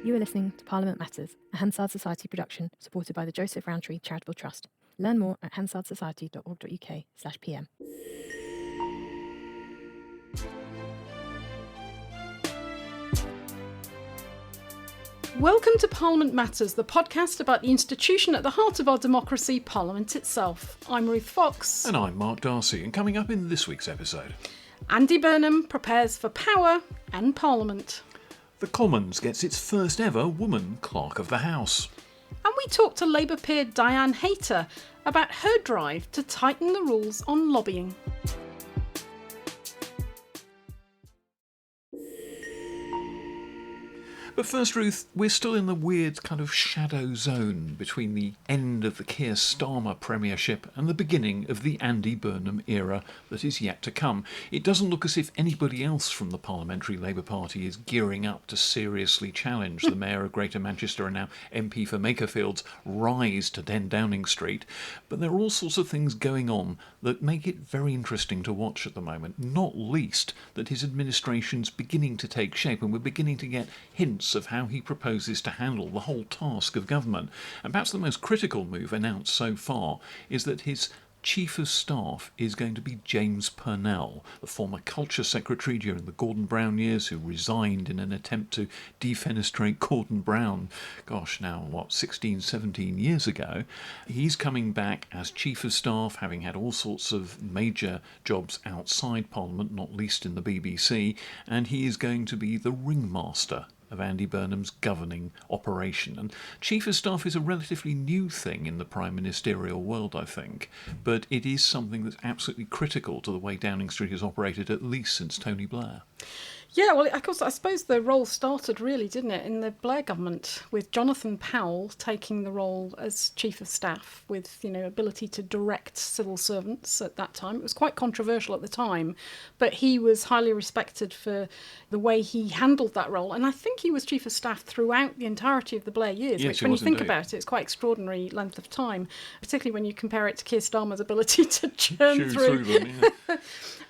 You are listening to Parliament Matters, a Hansard Society production supported by the Joseph Rowntree Charitable Trust. Learn more at hansardsociety.org.uk/pm. Welcome to Parliament Matters, the podcast about the institution at the heart of our democracy, Parliament itself. I'm Ruth Fox. And I'm Mark Darcy, and coming up in this week's episode, Andy Burnham prepares for power and Parliament. the Commons gets its first ever woman Clerk of the House. And we talk to Labour peer Diane Hayter about her drive to tighten the rules on lobbying. But first, Ruth, we're still in the weird kind of shadow zone between the end of the Keir Starmer premiership and the beginning of the Andy Burnham era that is yet to come. It doesn't look as if anybody else from the Parliamentary Labour Party is gearing up to seriously challenge the Mayor of Greater Manchester and now MP for Makerfield's rise to 10 Downing Street. But there are all sorts of things going on that make it very interesting to watch at the moment, not least that his administration's beginning to take shape and we're beginning to get hints of how he proposes to handle the whole task of government. And perhaps the most critical move announced so far is that his Chief of Staff is going to be James Purnell, the former Culture Secretary during the Gordon Brown years, who resigned in an attempt to defenestrate Gordon Brown, 16, 17 years ago. He's coming back as Chief of Staff, having had all sorts of major jobs outside Parliament, not least in the BBC, and he is going to be the ringmaster of Andy Burnham's governing operation. And Chief of Staff is a relatively new thing in the prime ministerial world, I think, but it is something that's absolutely critical to the way Downing Street has operated, at least since Tony Blair. Yeah, well, of course, I suppose the role started really, didn't it, in the Blair government, with Jonathan Powell taking the role as Chief of Staff with, ability to direct civil servants at that time. It was quite controversial at the time, but he was highly respected for the way he handled that role. And I think he was Chief of Staff throughout the entirety of the Blair years, Yes, which, when you think indeed about it, it's quite extraordinary length of time, particularly when you compare it to Keir Starmer's ability to churn through them, yeah.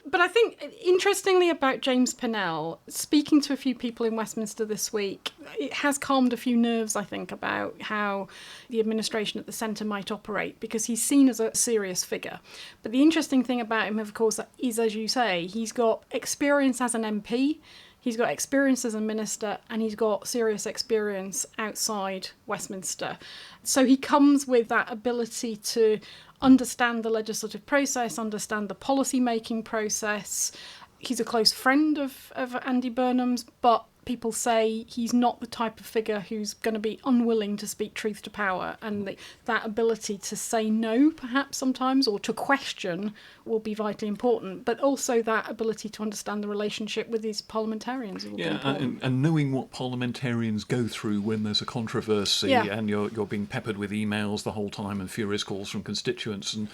But I think, interestingly about James Purnell, speaking to a few people in Westminster this week, it has calmed a few nerves, I think, about how the administration at the centre might operate, because he's seen as a serious figure. But the interesting thing about him, of course, is, as you say, he's got experience as an MP, he's got experience as a minister, and he's got serious experience outside Westminster. So he comes with that ability to understand the legislative process, understand the policy-making process. He's a close friend of Andy Burnham's, but people say he's not the type of figure who's going to be unwilling to speak truth to power, and that ability to say no, perhaps sometimes, or to question will be vitally important, but also that ability to understand the relationship with these parliamentarians will be important. And knowing what parliamentarians go through when there's a controversy and you're being peppered with emails the whole time and furious calls from constituents and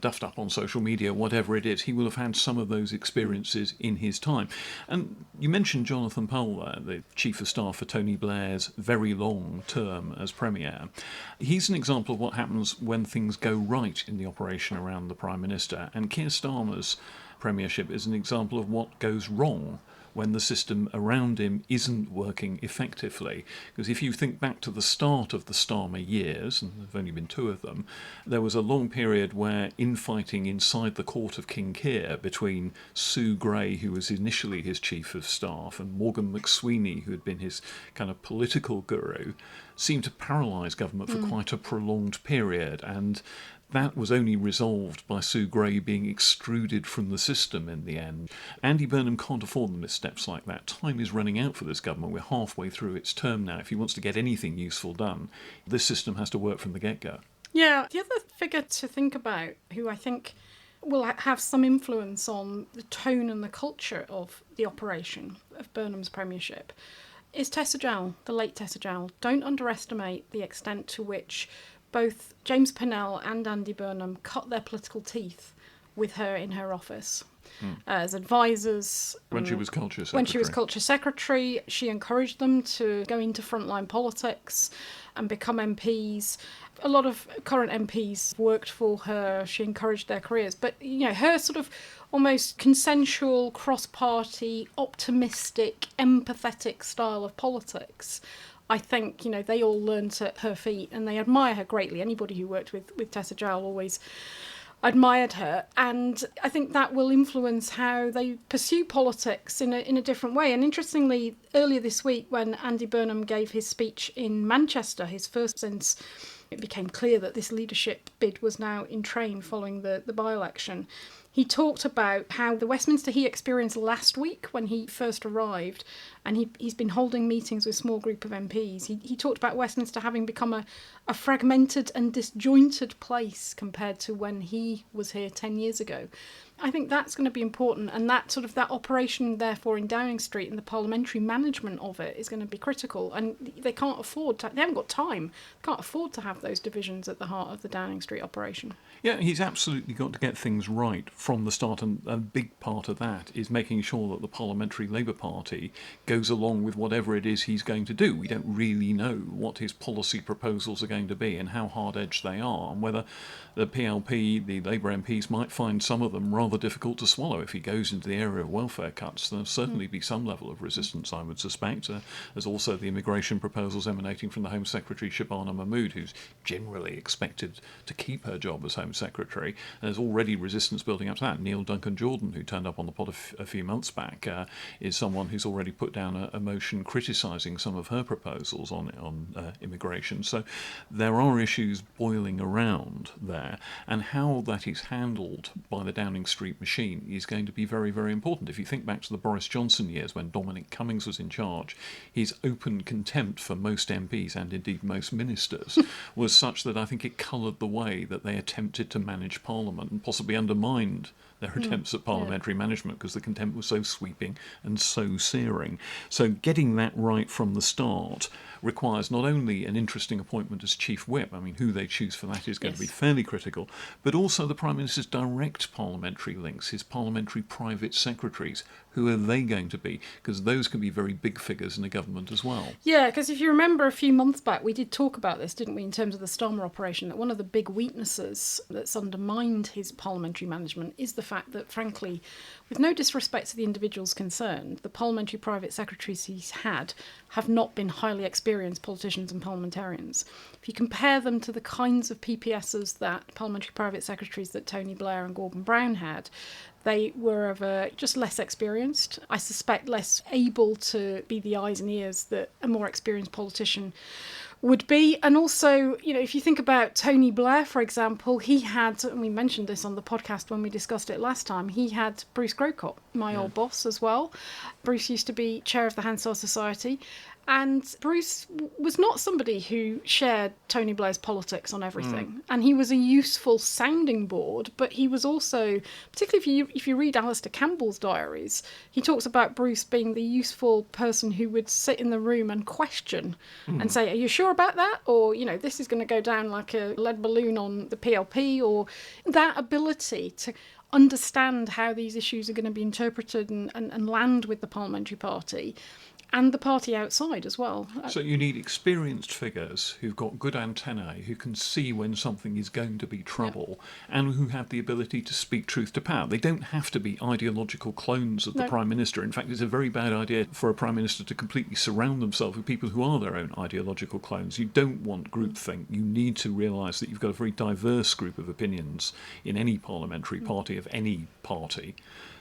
duffed up on social media, whatever it is, he will have had some of those experiences in his time. And you mentioned Jonathan Powell, the Chief of Staff for Tony Blair's very long term as Premier. He's an example of what happens when things go right in the operation around the Prime Minister, and Keir Starmer's premiership is an example of what goes wrong when the system around him isn't working effectively. Because if you think back to the start of the Starmer years, and there have only been 2 of them, there was a long period where infighting inside the court of King Keir between Sue Gray, who was initially his Chief of Staff, and Morgan McSweeney, who had been his kind of political guru, seemed to paralyse government for quite a prolonged period. And that was only resolved by Sue Gray being extruded from the system in the end. Andy Burnham can't afford the missteps like that. Time is running out for this government. We're halfway through its term now. If he wants to get anything useful done, this system has to work from the get-go. Yeah, the other figure to think about, who I think will have some influence on the tone and the culture of the operation of Burnham's premiership, is Tessa Jowell, the late Tessa Jowell. Don't underestimate the extent to which both James Purnell and Andy Burnham cut their political teeth with her in her office. As advisors. When she was Culture Secretary. When she was Culture Secretary, she encouraged them to go into frontline politics. and become MPs. A lot of current MPs worked for her. She encouraged their careers. But, her sort of almost consensual, cross-party, optimistic, empathetic style of politics, I think, they all learned at her feet and they admire her greatly. Anybody who worked with Tessa Jowell always admired her, and I think that will influence how they pursue politics in a different way. And interestingly, earlier this week when Andy Burnham gave his speech in Manchester, his first since it became clear that this leadership bid was now in train following the by-election, he talked about how the Westminster he experienced last week when he first arrived, and he's been holding meetings with a small group of MPs. He talked about Westminster having become a fragmented and disjointed place compared to when he was here 10 years ago. I think that's going to be important, and that operation, therefore, in Downing Street and the parliamentary management of it is going to be critical. And they can't afford to, they haven't got time, can't afford to have those divisions at the heart of the Downing Street operation. Yeah, he's absolutely got to get things right from the start, and a big part of that is making sure that the Parliamentary Labour Party goes along with whatever it is he's going to do. We don't really know what his policy proposals are going to be and how hard-edged they are, and whether the PLP, the Labour MPs, might find some of them rather difficult to swallow. If he goes into the area of welfare cuts, there'll certainly be some level of resistance, I would suspect. There's also the immigration proposals emanating from the Home Secretary, Shabana Mahmood, who's generally expected to keep her job as Home Secretary. There's already resistance building up to that. Neil Duncan-Jordan, who turned up on the pod a few months back, is someone who's already put down a motion criticising some of her proposals on immigration. So there are issues boiling around there, and how that is handled by the Downing Street machine is going to be very, very important. If you think back to the Boris Johnson years when Dominic Cummings was in charge, his open contempt for most MPs and indeed most ministers was such that I think it coloured the way that they attempted to manage Parliament and possibly undermined their attempts at parliamentary management, because the contempt was so sweeping and so searing. So getting that right from the start requires not only an interesting appointment as Chief Whip, I mean, who they choose for that is going to be fairly critical, but also the Prime Minister's direct parliamentary links, his parliamentary private secretaries. Who are they going to be? Because those can be very big figures in a government as well. Yeah, because if you remember a few months back, we did talk about this, didn't we, in terms of the Starmer operation, that one of the big weaknesses that's undermined his parliamentary management is the fact that, frankly, with no disrespect to the individuals concerned, the parliamentary private secretaries he's had have not been highly experienced politicians and parliamentarians. If you compare them to the kinds of PPSs that parliamentary private secretaries that Tony Blair and Gordon Brown had, they were of just less experienced. I suspect less able to be the eyes and ears that a more experienced politician would be. And also, if you think about Tony Blair, for example, he had, and we mentioned this on the podcast when we discussed it last time, he had Bruce Grocott, my old boss as well. Bruce used to be chair of the Hansard Society. And Bruce was not somebody who shared Tony Blair's politics on everything. And he was a useful sounding board, but he was also, particularly if you read Alistair Campbell's diaries, he talks about Bruce being the useful person who would sit in the room and question and say, are you sure about that? Or, this is going to go down like a lead balloon on the PLP, or that ability to understand how these issues are going to be interpreted and land with the parliamentary party. And the party outside as well. So you need experienced figures who've got good antennae, who can see when something is going to be trouble, and who have the ability to speak truth to power. They don't have to be ideological clones of the Prime Minister. In fact, it's a very bad idea for a Prime Minister to completely surround themselves with people who are their own ideological clones. You don't want groupthink. You need to realise that you've got a very diverse group of opinions in any parliamentary party of any party.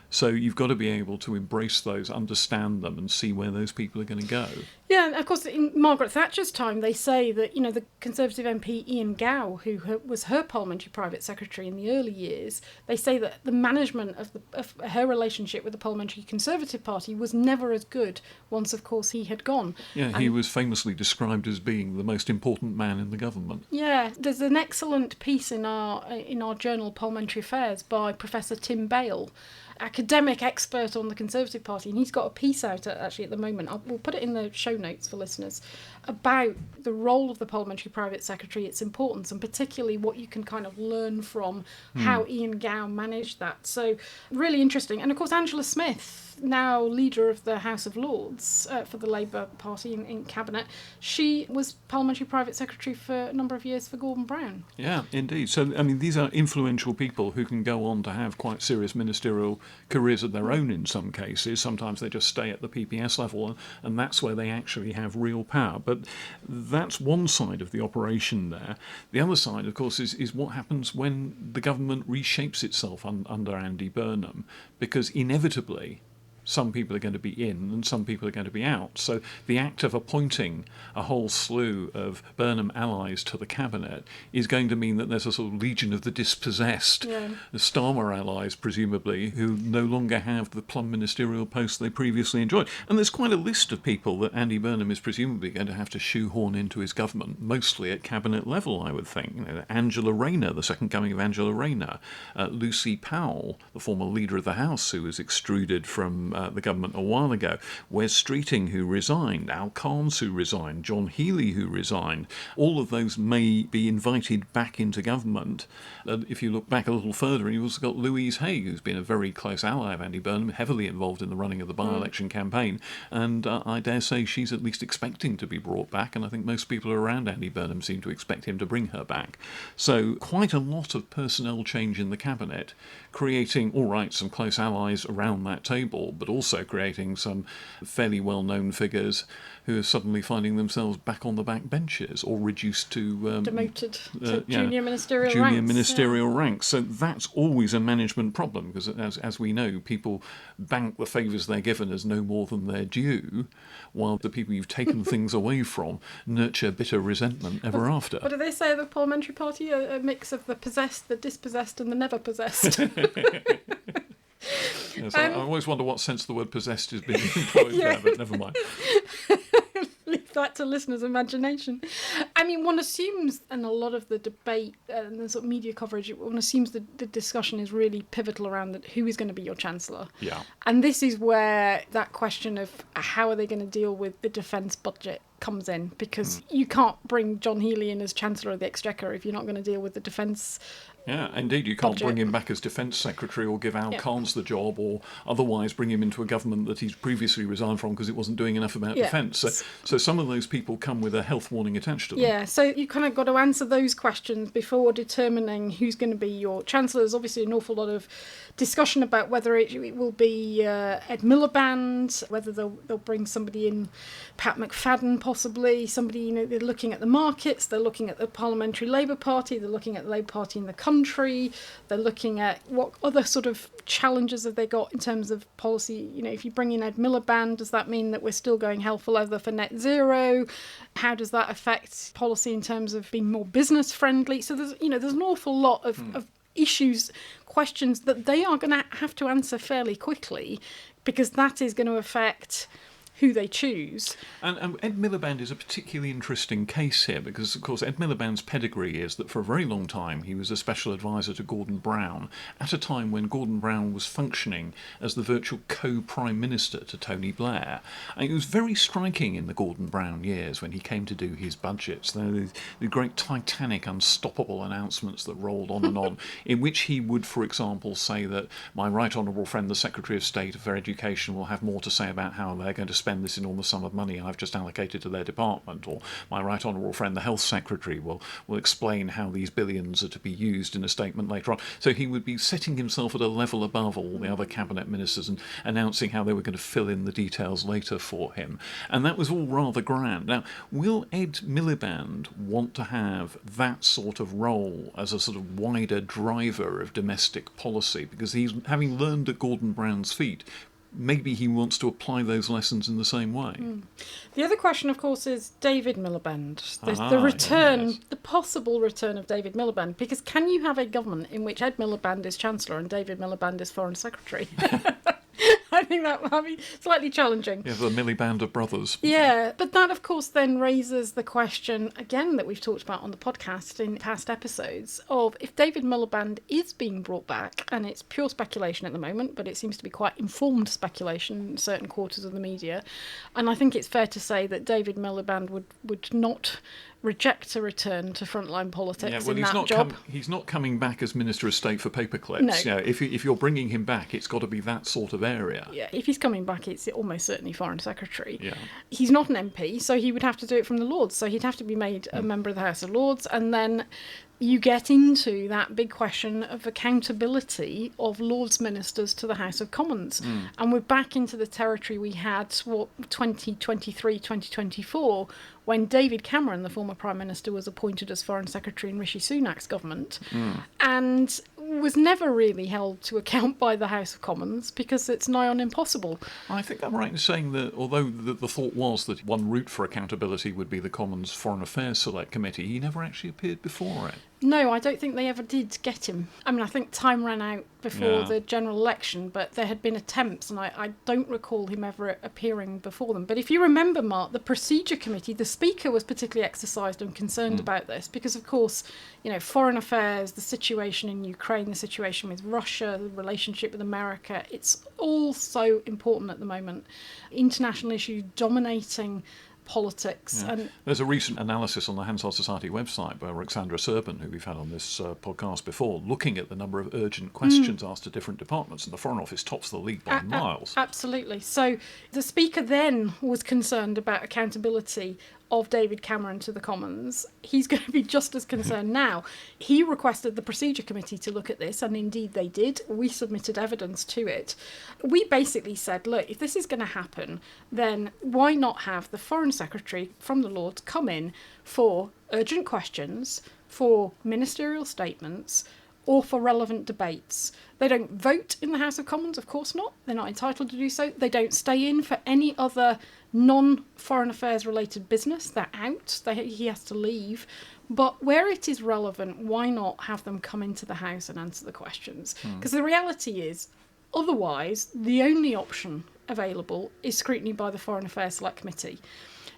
So you've got to be able to embrace those, understand them, and see where those people are going to go. Yeah, and of course, in Margaret Thatcher's time, they say that, the Conservative MP Ian Gow, who was her parliamentary private secretary in the early years, they say that the management of her relationship with the Parliamentary Conservative Party was never as good once, of course, he had gone. Yeah, he was famously described as being the most important man in the government. Yeah, there's an excellent piece in our journal Parliamentary Affairs by Professor Tim Bale, academic expert on the Conservative Party, and he's got a piece out actually at the moment. We'll put it in the show notes for listeners, about the role of the Parliamentary Private Secretary, its importance, and particularly what you can kind of learn from how Ian Gow managed that. So really interesting. And of course, Angela Smith, now leader of the House of Lords for the Labour Party in Cabinet, she was Parliamentary Private Secretary for a number of years for Gordon Brown. Yeah, indeed. So, I mean, these are influential people who can go on to have quite serious ministerial careers of their own in some cases. Sometimes they just stay at the PPS level, and that's where they actually have real power. But that's one side of the operation there. The other side, of course, is what happens when the government reshapes itself under Andy Burnham, because inevitably some people are going to be in and some people are going to be out. So the act of appointing a whole slew of Burnham allies to the cabinet is going to mean that there's a sort of legion of the dispossessed, the Starmer allies presumably, who no longer have the plum ministerial posts they previously enjoyed. And there's quite a list of people that Andy Burnham is presumably going to have to shoehorn into his government, mostly at cabinet level, I would think. You know, Angela Rayner, the second coming of Angela Rayner, Lucy Powell, the former leader of the House who was extruded from the government a while ago, Wes Streeting, who resigned, Al Carnes, who resigned, John Healey, who resigned. All of those may be invited back into government. If you look back a little further, you've also got Louise Haigh, who's been a very close ally of Andy Burnham, heavily involved in the running of the by-election campaign, and I dare say she's at least expecting to be brought back, and I think most people around Andy Burnham seem to expect him to bring her back. So quite a lot of personnel change in the cabinet, creating, all right, some close allies around that table, but also creating some fairly well-known figures who are suddenly finding themselves back on the back benches or reduced to demoted to junior ministerial ranks. So that's always a management problem, because as we know, people bank the favours they're given as no more than their due, while the people you've taken things away from nurture bitter resentment ever after. What do they say of the Parliamentary Party? A mix of the possessed, the dispossessed and the never possessed. Yes, I always wonder what sense the word possessed is being employed there, but never mind. Leave that to listeners' imagination. I mean, one assumes, and a lot of the debate and the sort of media coverage, one assumes the discussion is really pivotal around who is going to be your Chancellor. Yeah. And this is where that question of how are they going to deal with the defence budget comes in, because you can't bring John Healey in as Chancellor of the Exchequer if you're not going to deal with the defence. Yeah, indeed, you can't budget. Bring him back as Defence Secretary or give Al Carnes the job, or otherwise bring him into a government that he's previously resigned from because it wasn't doing enough about defence. So some of those people come with a health warning attached to them. Yeah, so you kind of got to answer those questions before determining who's going to be your Chancellor. There's obviously an awful lot of discussion about whether it will be Ed Miliband, whether they'll bring somebody in, Pat McFadden possibly, somebody, they're looking at the markets, they're looking at the Parliamentary Labour Party, they're looking at the Labour Party in the country, they're looking at what other sort of challenges have they got in terms of policy. If you bring in Ed Miliband, does that mean that we're still going hell for leather for net zero? How does that affect policy in terms of being more business friendly? So there's an awful lot of issues, questions that they are going to have to answer fairly quickly, because that is going to affect who they choose. And Ed Miliband is a particularly interesting case here, because, of course, Ed Miliband's pedigree is that for a very long time he was a special advisor to Gordon Brown, at a time when Gordon Brown was functioning as the virtual co-prime minister to Tony Blair. And it was very striking in the Gordon Brown years when he came to do his budgets. There were the great titanic, unstoppable announcements that rolled on and on, in which he would, for example, say that my right honourable friend, the Secretary of State for Education, will have more to say about how they're going to spend this enormous sum of money I've just allocated to their department, or my right honourable friend the Health Secretary will explain how these billions are to be used in a statement later on. So he would be setting himself at a level above all the other cabinet ministers and announcing how they were going to fill in the details later for him, and that was all rather grand. Now, will Ed Miliband want to have that sort of role as a sort of wider driver of domestic policy, because he's having learned at Gordon Brown's feet? Maybe he wants to apply those lessons in the same way. The other question, of course, is David Miliband. The return, yes. The possible return of David Miliband. Because can you have a government in which Ed Miliband is Chancellor and David Miliband is Foreign Secretary? I think that might be slightly challenging. Yeah, the Miliband of brothers. Yeah, but that, of course, then raises the question, again, that we've talked about on the podcast in past episodes, of if David Miliband is being brought back, and it's pure speculation at the moment, but it seems to be quite informed speculation in certain quarters of the media, and I think it's fair to say that David Miliband would not reject a return to frontline politics in he's that not job. he's not coming back as Minister of State for paperclips. No. You know, if you're bringing him back, it's got to be that sort of area. Yeah, if he's coming back, it's almost certainly Foreign Secretary. Yeah. He's not an MP, so he would have to do it from the Lords. So he'd have to be made a member of the House of Lords, and then you get into that big question of accountability of Lords ministers to the House of Commons. And we're back into the territory we had, 2023, 2024, when David Cameron, the former Prime Minister, was appointed as Foreign Secretary in Rishi Sunak's government, and was never really held to account by the House of Commons because it's nigh on impossible. I think I'm right in saying that although the thought was that one route for accountability would be the Commons Foreign Affairs Select Committee, he never actually appeared before it. No, I don't think they ever did get him. I mean, I think time ran out before Yeah. the general election, but there had been attempts, and I don't recall him ever appearing before them. But if you remember, Mark, the Procedure Committee, the Speaker was particularly exercised and concerned about this because, of course, you know, foreign affairs, the situation in Ukraine, the situation with Russia, the relationship with America, it's all so important at the moment. International issues dominating politics. Yeah. And there's a recent analysis on the Hansard Society website by Roxandra Serban, who we've had on this podcast before, looking at the number of urgent questions asked to different departments, and the Foreign Office tops the league by miles. Absolutely. So the Speaker then was concerned about accountability of David Cameron to the Commons. He's going to be just as concerned now. He requested the Procedure Committee to look at this, and indeed they did. We submitted evidence to it. We basically said, look, if this is going to happen, then why not have the Foreign Secretary from the Lords come in for urgent questions, for ministerial statements, or for relevant debates. They don't vote in the House of Commons, of course not. They're not entitled to do so. They don't stay in for any other non-foreign affairs related business. They're out. He has to leave. But where it is relevant, why not have them come into the House and answer the questions? Because the reality is, otherwise, the only option available is scrutiny by the Foreign Affairs Select Committee.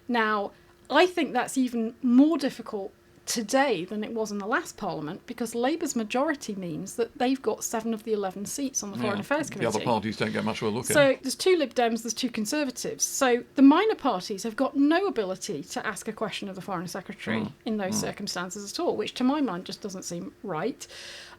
Now, I think that's even more difficult today than it was in the last Parliament, because Labour's majority means that they've got 7 of the 11 seats on the Foreign Affairs Committee. The other parties don't get much of a look So in. there's 2 Lib Dems, there's 2 Conservatives. So the minor parties have got no ability to ask a question of the Foreign Secretary in those circumstances at all, which to my mind just doesn't seem right.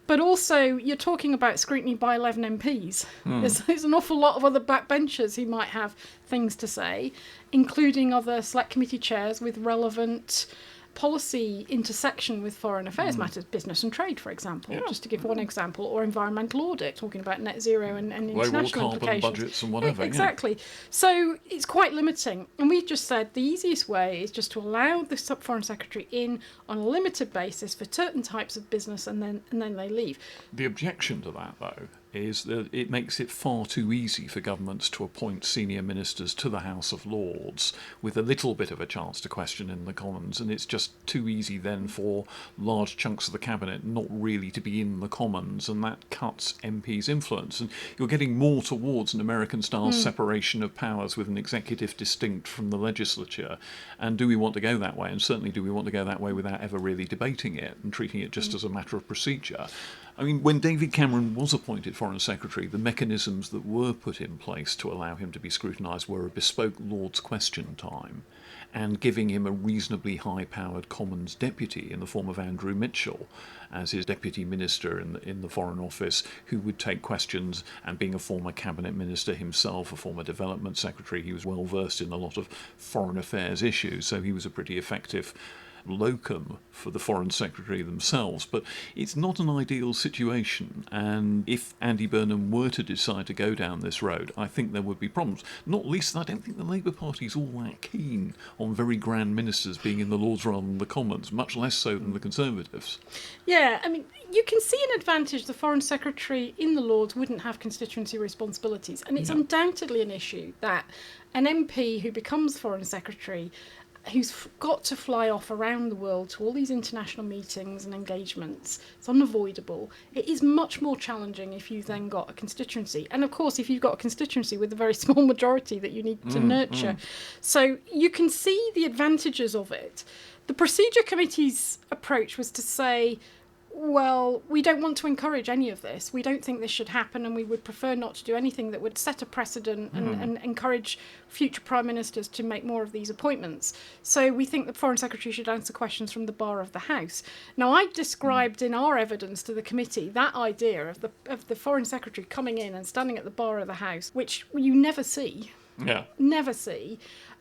But also, you're talking about scrutiny by 11 MPs. There's an awful lot of other backbenchers who might have things to say, including other select committee chairs with relevant policy intersection with foreign affairs matters, business and trade, for example, just to give one example, or environmental audit, talking about net zero and international carbon implications. budgets and whatever. Exactly. So it's quite limiting. And we just said the easiest way is just to allow the Foreign Secretary in on a limited basis for certain types of business, and then they leave. The objection to that, though, is that it makes it far too easy for governments to appoint senior ministers to the House of Lords with a little bit of a chance to question in the Commons, and it's just too easy then for large chunks of the cabinet not really to be in the Commons, and that cuts MPs' influence. And you're getting more towards an American-style separation of powers with an executive distinct from the legislature. And do we want to go that way? And certainly do we want to go that way without ever really debating it and treating it just as a matter of procedure? I mean, when David Cameron was appointed Foreign Secretary, the mechanisms that were put in place to allow him to be scrutinised were a bespoke Lord's question time and giving him a reasonably high-powered Commons deputy in the form of Andrew Mitchell as his deputy minister in the Foreign Office, who would take questions, and being a former cabinet minister himself, a former development secretary, he was well versed in a lot of foreign affairs issues, so he was a pretty effective locum for the Foreign Secretary themselves. But it's not an ideal situation, and if Andy Burnham were to decide to go down this road, I think there would be problems. Not least, I don't think the Labour Party's all that keen on very grand ministers being in the Lords rather than the Commons, much less so than the Conservatives. Yeah, I mean, you can see an advantage the Foreign Secretary in the Lords wouldn't have constituency responsibilities, and it's undoubtedly an issue that an MP who becomes Foreign Secretary, who's got to fly off around the world to all these international meetings and engagements, it's unavoidable. It is much more challenging if you've then got a constituency. And of course, if you've got a constituency with a very small majority that you need to nurture. So you can see the advantages of it. The Procedure Committee's approach was to say, well, we don't want to encourage any of this. We don't think this should happen, and we would prefer not to do anything that would set a precedent and encourage future prime ministers to make more of these appointments. So we think the Foreign Secretary should answer questions from the bar of the House. Now, I described in our evidence to the committee that idea of the Foreign Secretary coming in and standing at the bar of the House, which you never see. Yeah. Never see.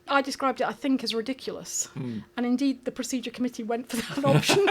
I described it, I think, as ridiculous. And indeed, the procedure committee went for that option.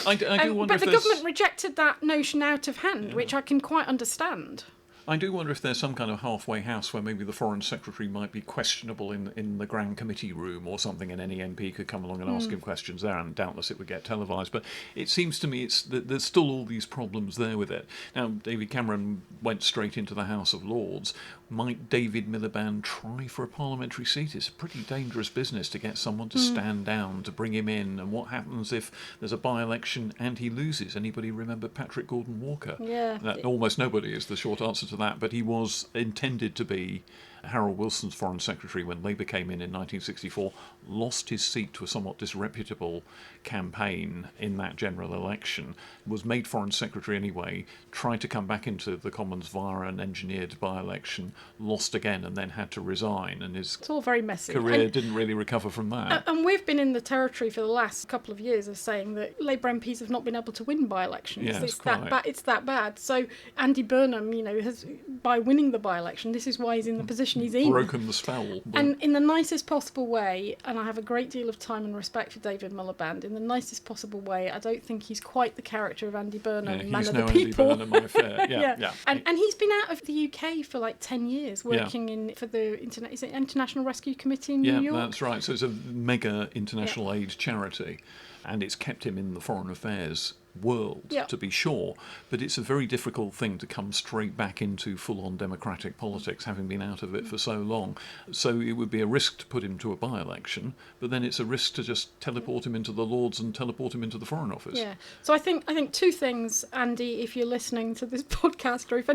I do wonder but the government rejected that notion out of hand, which I can quite understand. I do wonder if there's some kind of halfway house where maybe the Foreign Secretary might be questionable in the Grand Committee room or something, and any MP could come along and ask him questions there, and doubtless it would get televised. But it seems to me there's still all these problems there with it. Now, David Cameron went straight into the House of Lords. Might David Miliband try for a parliamentary seat? It's a pretty dangerous business to get someone to stand down, to bring him in. And what happens if there's a by-election and he loses? Anybody remember Patrick Gordon Walker? Yeah. Almost nobody is the short answer to that, but he was intended to be Harold Wilson's Foreign Secretary when Labour came in 1964, lost his seat to a somewhat disreputable campaign in that general election, was made Foreign Secretary anyway, tried to come back into the Commons via an engineered by-election, lost again and then had to resign, and his It's all very messy. career didn't really recover from that. And we've been in the territory for the last couple of years of saying that Labour MPs have not been able to win by-elections. Yes, It's that bad. So Andy Burnham, has, by winning the by-election, this is why he's in the position he's in. Broken the spell. And in the nicest possible way, and I have a great deal of time and respect for David Miliband, in the nicest possible way, I don't think he's quite the character of Andy Burnham, man of the people. Andy Burnham, I fear. Yeah. And he's been out of the UK for like 10 years, working for the International Rescue Committee in New York. Yeah, that's right. So it's a mega international aid charity, and it's kept him in the foreign affairs world, to be sure, but it's a very difficult thing to come straight back into full-on democratic politics, having been out of it for so long. So it would be a risk to put him to a by-election, but then it's a risk to just teleport him into the Lords and teleport him into the Foreign Office. Yeah. So I think two things, Andy, if you're listening to this podcast, or if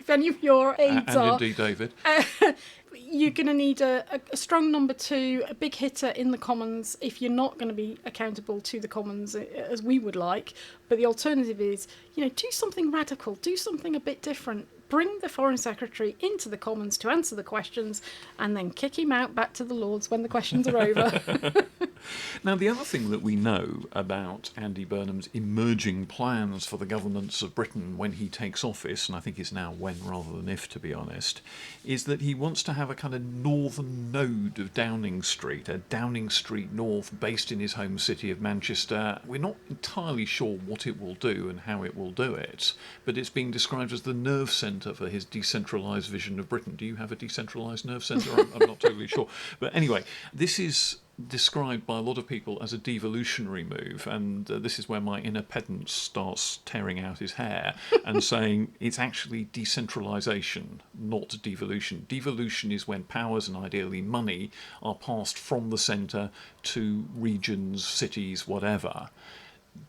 any of your aides and indeed David. You're going to need a strong number two, a big hitter in the Commons if you're not going to be accountable to the Commons as we would like. But the alternative is, do something radical, do something a bit different. Bring the Foreign Secretary into the Commons to answer the questions and then kick him out back to the Lords when the questions are over. Now, the other thing that we know about Andy Burnham's emerging plans for the governance of Britain when he takes office, and I think it's now when rather than if, to be honest, is that he wants to have a kind of northern node of Downing Street, a Downing Street North based in his home city of Manchester. We're not entirely sure what it will do and how it will do it, but it's being described as the nerve centre for his decentralised vision of Britain. Do you have a decentralised nerve centre? I'm not totally sure. But anyway, this is described by a lot of people as a devolutionary move, and this is where my inner pedant starts tearing out his hair and saying it's actually decentralisation, not devolution. Devolution is when powers and ideally money are passed from the centre to regions, cities, whatever.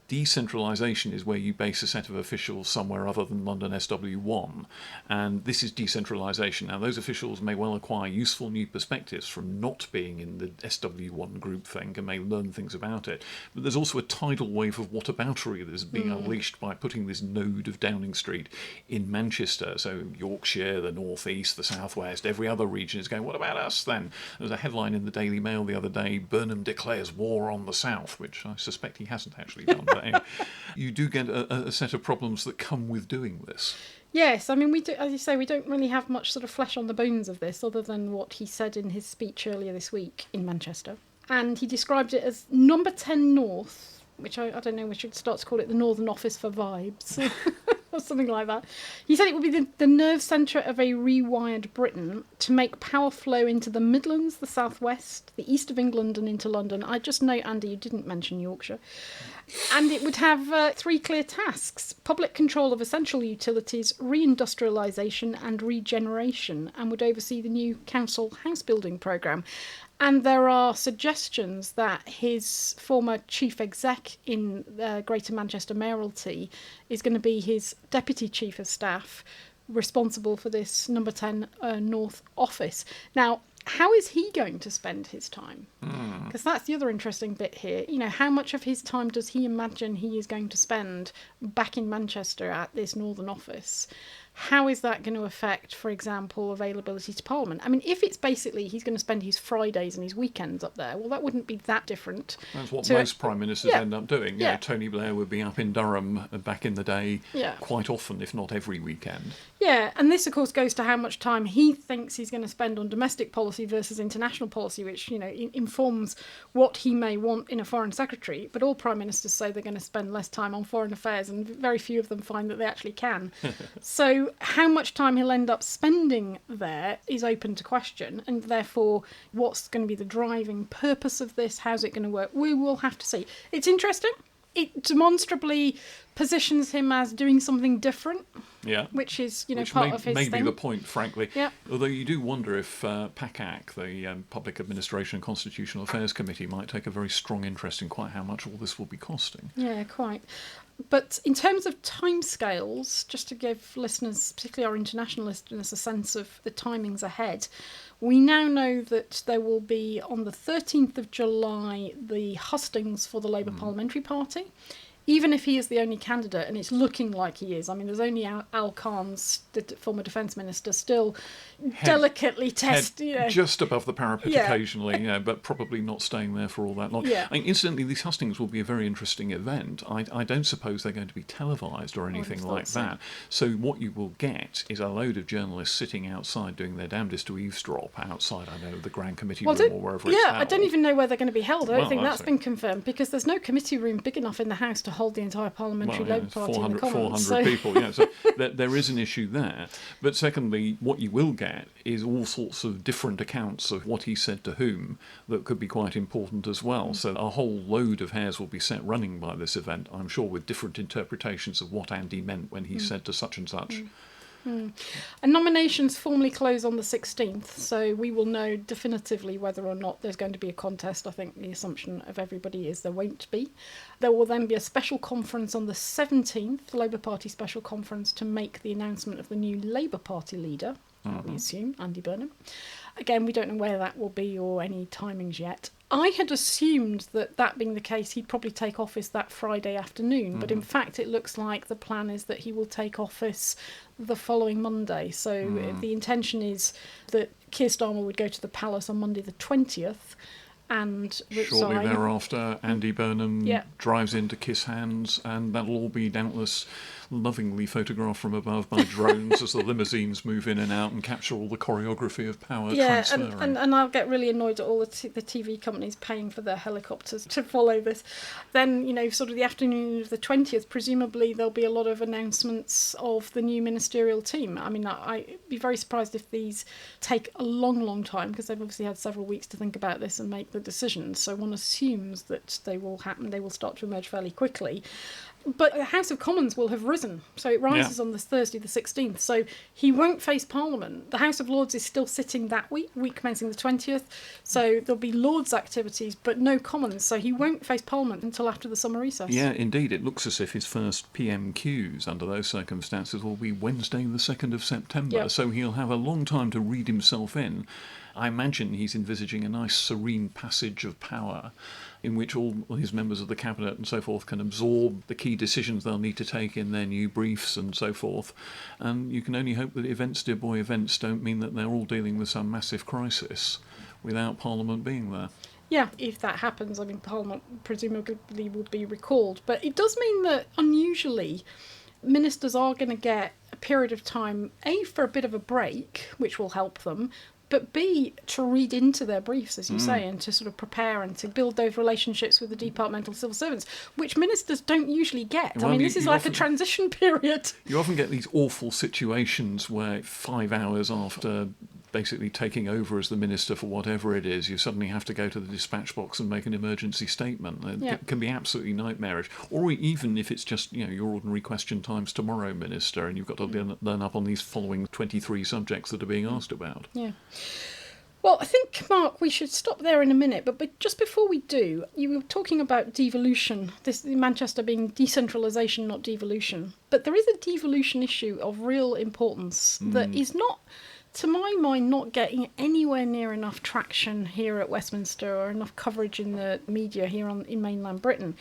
Decentralisation is where you base a set of officials somewhere other than London SW1, and this is decentralisation. Now, those officials may well acquire useful new perspectives from not being in the SW1 groupthink and may learn things about it, but there's also a tidal wave of whataboutery that is being unleashed by putting this node of Downing Street in Manchester. So Yorkshire, the North East, the South West, every other region is going, what about us then? There was a headline in the Daily Mail the other day, Burnham declares war on the South, which I suspect he hasn't actually done. But anyway, you do get a set of problems that come with doing this. Yes, I mean, we do, as you say, we don't really have much sort of flesh on the bones of this other than what he said in his speech earlier this week in Manchester. And he described it as number 10 North, which I don't know, we should start to call it the Northern Office for Vibes. Or something like that. He said it would be the nerve centre of a rewired Britain to make power flow into the Midlands, the South West, the east of England and into London. I just note, Andy, you didn't mention Yorkshire. And it would have 3 clear tasks: public control of essential utilities, reindustrialisation and regeneration, and would oversee the new council house building programme. And there are suggestions that his former chief exec in Greater Manchester Mayoralty is going to be his deputy chief of staff, responsible for this number 10 North office. Now, how is he going to spend his time? Because that's the other interesting bit here. You know, how much of his time does he imagine he is going to spend back in Manchester at this Northern office? How is that going to affect, for example, availability to Parliament? I mean, if it's basically he's going to spend his Fridays and his weekends up there, well, that wouldn't be that different. That's what most Prime Ministers end up doing. Yeah. Tony Blair would be up in Durham back in the day Yeah. quite often, if not every weekend. Yeah, and this, of course, goes to how much time he thinks he's going to spend on domestic policy versus international policy, which, you know, informs what he may want in a foreign secretary. But all prime ministers say they're going to spend less time on foreign affairs, and very few of them find that they actually can. So how much time he'll end up spending there is open to question, and therefore what's going to be the driving purpose of this? How's it going to work? We will have to see. It's interesting. It demonstrably positions him as doing something different. Yeah. Which is, you know, Which part of his may thing. be the point, frankly. Yeah. Although you do wonder if PACAC, the Public Administration and Constitutional Affairs Committee, might take a very strong interest in quite how much all this will be costing. Yeah, quite. But in terms of timescales, just to give listeners, particularly our international listeners, a sense of the timings ahead, we now know that there will be, on the 13th of July, the hustings for the Labour Parliamentary Party. Even if he is the only candidate, and it's looking like he is, I mean, there's only Al Khan's, the former defence minister, still delicately testing. Just above the parapet Yeah. occasionally, but probably not staying there for all that long. Yeah. I mean, incidentally, these hustings will be a very interesting event. I don't suppose they're going to be televised or anything like so. that. So what you will get is a load of journalists sitting outside doing their damnedest to eavesdrop outside, I know, the Grand Committee room or wherever it's held. I don't even know where they're going to be held. I don't Well, think that's that's been confirmed, because there's no committee room big enough in the House to hold the entire parliamentary Labour it's Party in the 400 Commons. 400 people, yeah. So there is an issue there. But secondly, what you will get is all sorts of different accounts of what he said to whom that could be quite important as well. So a whole load of hairs will be set running by this event, I'm sure, with different interpretations of what Andy meant when he said to such and such. And nominations formally close on the 16th, so we will know definitively whether or not there's going to be a contest. I think the assumption of everybody is there won't be. There will then be a special conference on the 17th, the Labour Party special conference, to make the announcement of the new Labour Party leader, we assume, Andy Burnham. Again, we don't know where that will be or any timings yet. I had assumed that being the case, he'd probably take office that Friday afternoon, but in fact it looks like the plan is that he will take office the following Monday. So the intention is that Keir Starmer would go to the Palace on Monday the 20th and Shortly resign. thereafter, Andy Burnham Yeah. drives in to kiss hands, and that'll all be doubtless lovingly photographed from above by drones as the limousines move in and out and capture all the choreography of power transferring. and I'll get really annoyed at all the TV companies paying for their helicopters to follow this. Then, you know, sort of the afternoon of the 20th, presumably there'll be a lot of announcements of the new ministerial team. I mean, I'd be very surprised if these take a long, long time, because they've obviously had several weeks to think about this and make the decisions. So one assumes that they will happen, they will start to emerge fairly quickly. But the House of Commons will have risen, so it rises on this Thursday the 16th, so he won't face Parliament. The House of Lords is still sitting that week commencing the 20th, so there'll be Lords activities, but no Commons, so he won't face Parliament until after the summer recess. Yeah, indeed. It looks as if his first PMQs under those circumstances will be Wednesday the 2nd of September, Yep. so he'll have a long time to read himself in. I imagine he's envisaging a nice serene passage of power in which all his members of the cabinet and so forth can absorb the key decisions they'll need to take in their new briefs and so forth. And you can only hope that events, dear boy, events don't mean that they're all dealing with some massive crisis without Parliament being there. Yeah, if that happens, I mean, Parliament presumably will be recalled. But it does mean that, unusually, ministers are going to get a period of time, A, for a bit of a break, which will help them, but B, to read into their briefs, as you say, and to sort of prepare and to build those relationships with the departmental civil servants, which ministers don't usually get. Well, I mean, this is you like often- a transition period. You often get these awful situations where 5 hours after basically taking over as the minister for whatever it is, you suddenly have to go to the dispatch box and make an emergency statement. Yeah. It can be absolutely nightmarish. Or even if it's just, you know, your ordinary question times tomorrow, minister, and you've got to learn up on these following 23 subjects that are being asked about. Yeah. Well, I think, Mark, we should stop there in a minute, but just before we do, you were talking about devolution, this Manchester being decentralisation, not devolution. But there is a devolution issue of real importance that is not to my mind, not getting anywhere near enough traction here at Westminster or enough coverage in the media here in mainland Britain.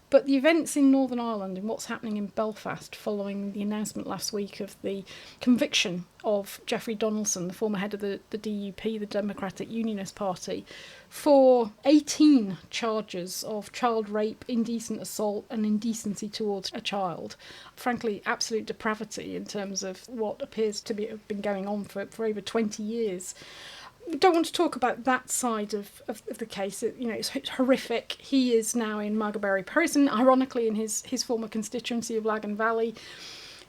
But the events in Northern Ireland and what's happening in Belfast following the announcement last week of the conviction of Jeffrey Donaldson, the former head of the DUP, the Democratic Unionist Party, for 18 charges of child rape, indecent assault and indecency towards a child. Frankly, absolute depravity in terms of what appears to have been going on for over 20 years. We don't want to talk about that side of the case. It's horrific. He is now in Margaberry Prison, ironically in his former constituency of Lagan Valley.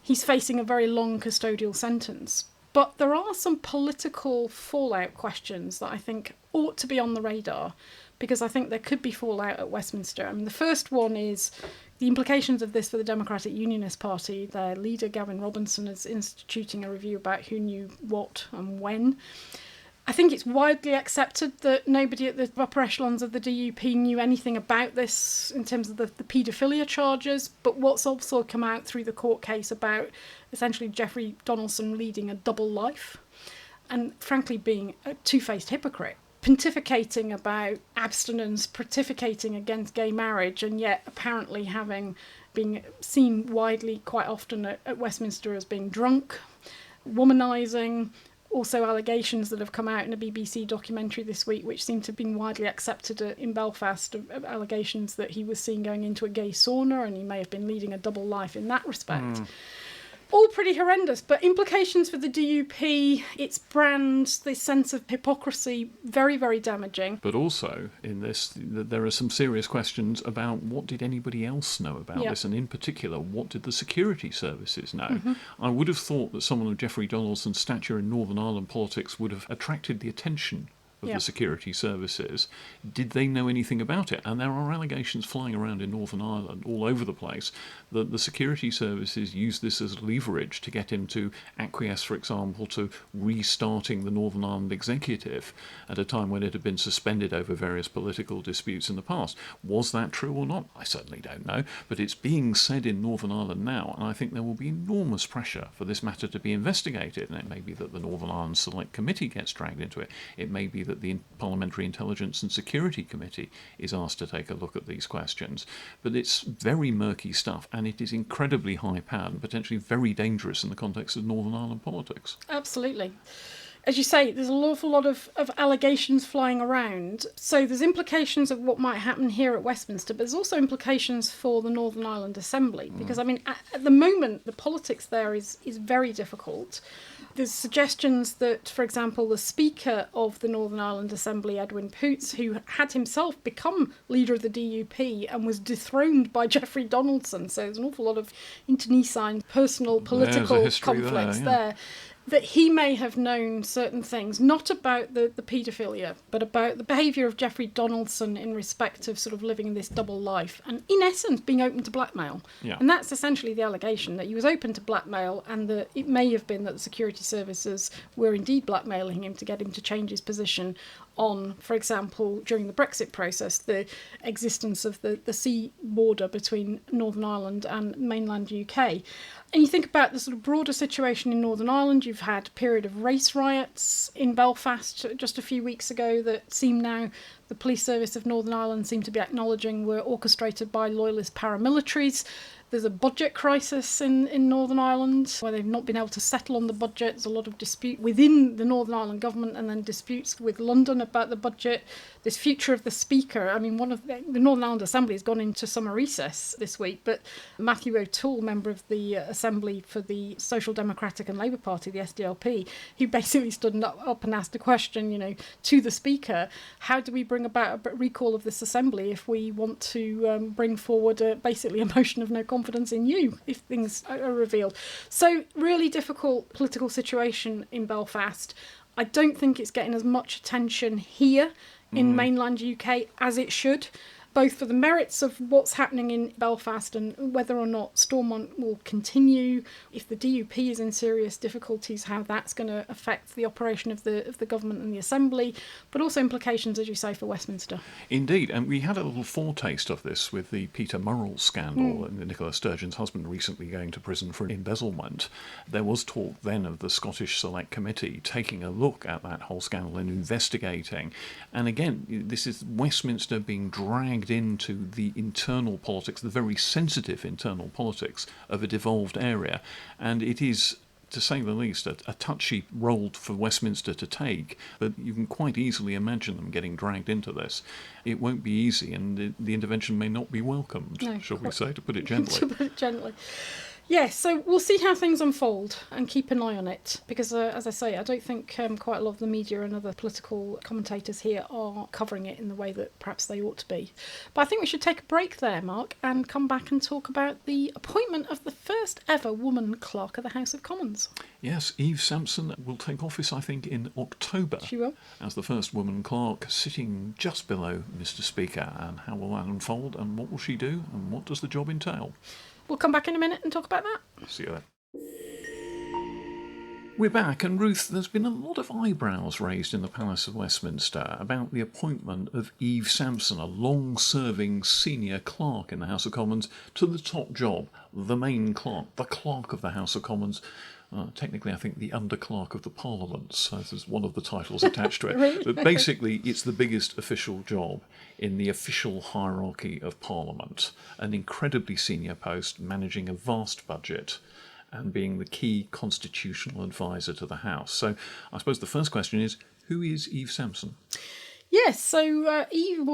He's facing a very long custodial sentence. But there are some political fallout questions that I think ought to be on the radar, because I think there could be fallout at Westminster. I mean, the first one is the implications of this for the Democratic Unionist Party. Their leader, Gavin Robinson, is instituting a review about who knew what and when. I think it's widely accepted that nobody at the upper echelons of the DUP knew anything about this in terms of the paedophilia charges, but what's also come out through the court case about essentially Jeffrey Donaldson leading a double life and frankly being a two-faced hypocrite, pontificating about abstinence, pontificating against gay marriage, and yet apparently having been seen widely quite often at Westminster as being drunk, womanising. Also allegations that have come out in a BBC documentary this week, which seem to have been widely accepted in Belfast, of allegations that he was seen going into a gay sauna and he may have been leading a double life in that respect. All pretty horrendous, but implications for the DUP, its brand, the sense of hypocrisy, very, very damaging. But also, in this, there are some serious questions about what did anybody else know about this, and in particular, what did the security services know? I would have thought that someone of Jeffrey Donaldson's stature in Northern Ireland politics would have attracted the attention of the security services. Did they know anything about it? And there are allegations flying around in Northern Ireland all over the place that the security services used this as leverage to get him to acquiesce, for example, to restarting the Northern Ireland executive at a time when it had been suspended over various political disputes in the past. Was that true or not? I certainly don't know, but it's being said in Northern Ireland now, and I think there will be enormous pressure for this matter to be investigated. And it may be that the Northern Ireland Select Committee gets dragged into it. It may be that the Parliamentary Intelligence and Security Committee is asked to take a look at these questions. But it's very murky stuff, and it is incredibly high-powered and potentially very dangerous in the context of Northern Ireland politics. Absolutely. As you say, there's an awful lot of allegations flying around. So there's implications of what might happen here at Westminster, but there's also implications for the Northern Ireland Assembly. Because, I mean, at the moment, the politics there is very difficult. There's suggestions that, for example, the Speaker of the Northern Ireland Assembly, Edwin Poots, who had himself become leader of the DUP and was dethroned by Jeffrey Donaldson, so there's an awful lot of internecine personal political conflicts there. That he may have known certain things, not about the paedophilia, but about the behaviour of Jeffrey Donaldson in respect of sort of living in this double life and, in essence, being open to blackmail. Yeah. And that's essentially the allegation, that he was open to blackmail and that it may have been that the security services were indeed blackmailing him to get him to change his position on, for example, during the Brexit process, the existence of the sea border between Northern Ireland and mainland UK. And you think about the sort of broader situation in Northern Ireland, you've had a period of race riots in Belfast just a few weeks ago that seem now, the police service of Northern Ireland seem to be acknowledging were orchestrated by loyalist paramilitaries. There's a budget crisis in Northern Ireland where they've not been able to settle on the budget. There's a lot of dispute within the Northern Ireland government and then disputes with London about the budget. This future of the Speaker. I mean, the Northern Ireland Assembly has gone into summer recess this week, but Matthew O'Toole, member of the Assembly for the Social Democratic and Labour Party, the SDLP, he basically stood up and asked a question, to the Speaker, how do we bring about a recall of this Assembly if we want to bring forward basically a motion of no confidence in you if things are revealed. So really difficult political situation in Belfast. I don't think it's getting as much attention here in mainland UK as it should. both for the merits of what's happening in Belfast and whether or not Stormont will continue, if the DUP is in serious difficulties, how that's going to affect the operation of the government and the Assembly, but also implications, as you say, for Westminster. Indeed, and we had a little foretaste of this with the Peter Murrell scandal and Nicola Sturgeon's husband recently going to prison for embezzlement. There was talk then of the Scottish Select Committee taking a look at that whole scandal and investigating. And again, this is Westminster being dragged into the internal politics, the very sensitive internal politics of a devolved area. And it is, to say the least, a touchy role for Westminster to take, but you can quite easily imagine them getting dragged into this. It won't be easy, and the intervention may not be welcomed, shall we say, to put it gently. To put it gently. Yes, so we'll see how things unfold and keep an eye on it because, as I say, I don't think quite a lot of the media and other political commentators here are covering it in the way that perhaps they ought to be. But I think we should take a break there, Mark, and come back and talk about the appointment of the first ever woman clerk of the House of Commons. Yes, Eve Sampson will take office, I think, in October. She will. As the first woman clerk, sitting just below Mr. Speaker. And how will that unfold, and what will she do, and what does the job entail? We'll come back in a minute and talk about that. See you then. We're back, and Ruth, there's been a lot of eyebrows raised in the Palace of Westminster about the appointment of Eve Sampson, a long-serving senior clerk in the House of Commons, to the top job, the main clerk, the clerk of the House of Commons. Technically, I think the under-clerk of the Parliament, so there's one of the titles attached to it. Really? But basically, it's the biggest official job in the official hierarchy of Parliament. An incredibly senior post, managing a vast budget and being the key constitutional advisor to the House. So I suppose the first question is, who is Eve Sampson? Yes, so Eve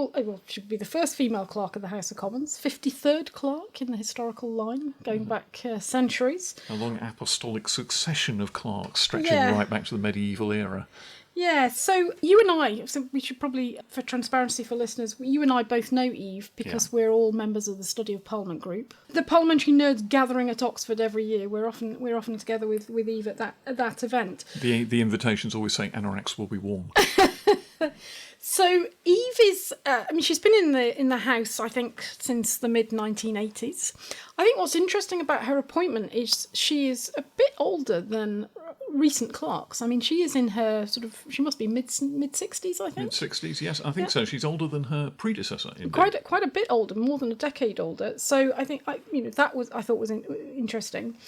should be the first female clerk of the House of Commons, 53rd clerk in the historical line, going back centuries. A long apostolic succession of clerks stretching right back to the medieval era. Yeah, so you and I, so we should probably, for transparency for listeners, you and I both know Eve because we're all members of the Study of Parliament group. The parliamentary nerds gathering at Oxford every year, we're often together with Eve at that event. The invitations always say anoraks will be warm. So Eve is, she's been in the House, I think, since the mid-1980s. I think what's interesting about her appointment is she is a bit older than recent clerks. I mean, she is in her she must be mid-60s, I think. Mid-60s, yes, I think so. She's older than her predecessor, indeed. Quite a bit older, more than a decade older. So I think, I thought was interesting.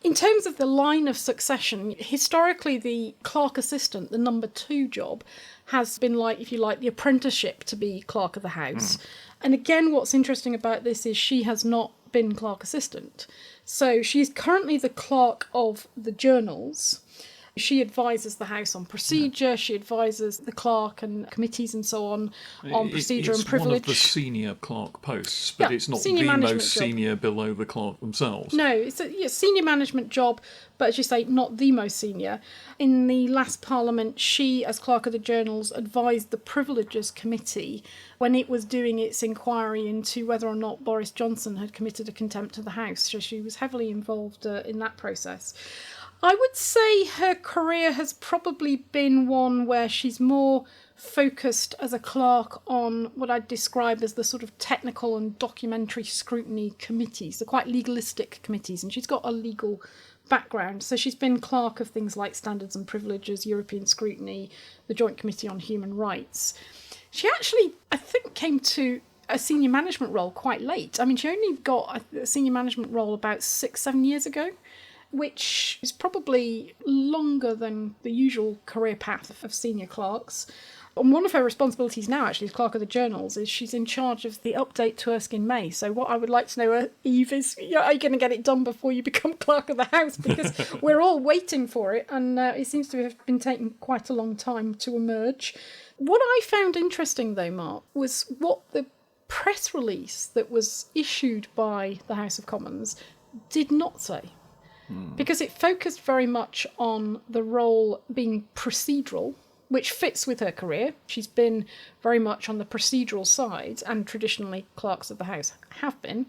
In terms of the line of succession, historically the clerk assistant, the number 2 job, has been like, if you like, the apprenticeship to be clerk of the House. And again, what's interesting about this is she has not been clerk assistant. So she's currently the clerk of the journals. She advises the House on procedure, she advises the clerk and committees and so on procedure and privilege. It's one of the senior clerk posts, but it's not the most senior below the clerk themselves. No, it's a senior management job, but as you say, not the most senior. In the last Parliament, she, as clerk of the journals, advised the Privileges Committee when it was doing its inquiry into whether or not Boris Johnson had committed a contempt of the House. So she was heavily involved in that process. I would say her career has probably been one where she's more focused as a clerk on what I'd describe as the sort of technical and documentary scrutiny committees, the quite legalistic committees, and she's got a legal background. So she's been clerk of things like Standards and Privileges, European Scrutiny, the Joint Committee on Human Rights. She actually, I think, came to a senior management role quite late. I mean, she only got a senior management role about 6-7 years ago, which is probably longer than the usual career path of senior clerks. And one of her responsibilities now, actually, as clerk of the journals, is she's in charge of the update to Erskine May. So what I would like to know, Eve, is are you going to get it done before you become clerk of the House? Because we're all waiting for it, and it seems to have been taking quite a long time to emerge. What I found interesting, though, Mark, was what the press release that was issued by the House of Commons did not say. Because it focused very much on the role being procedural, which fits with her career. She's been very much on the procedural side, and traditionally clerks of the House have been.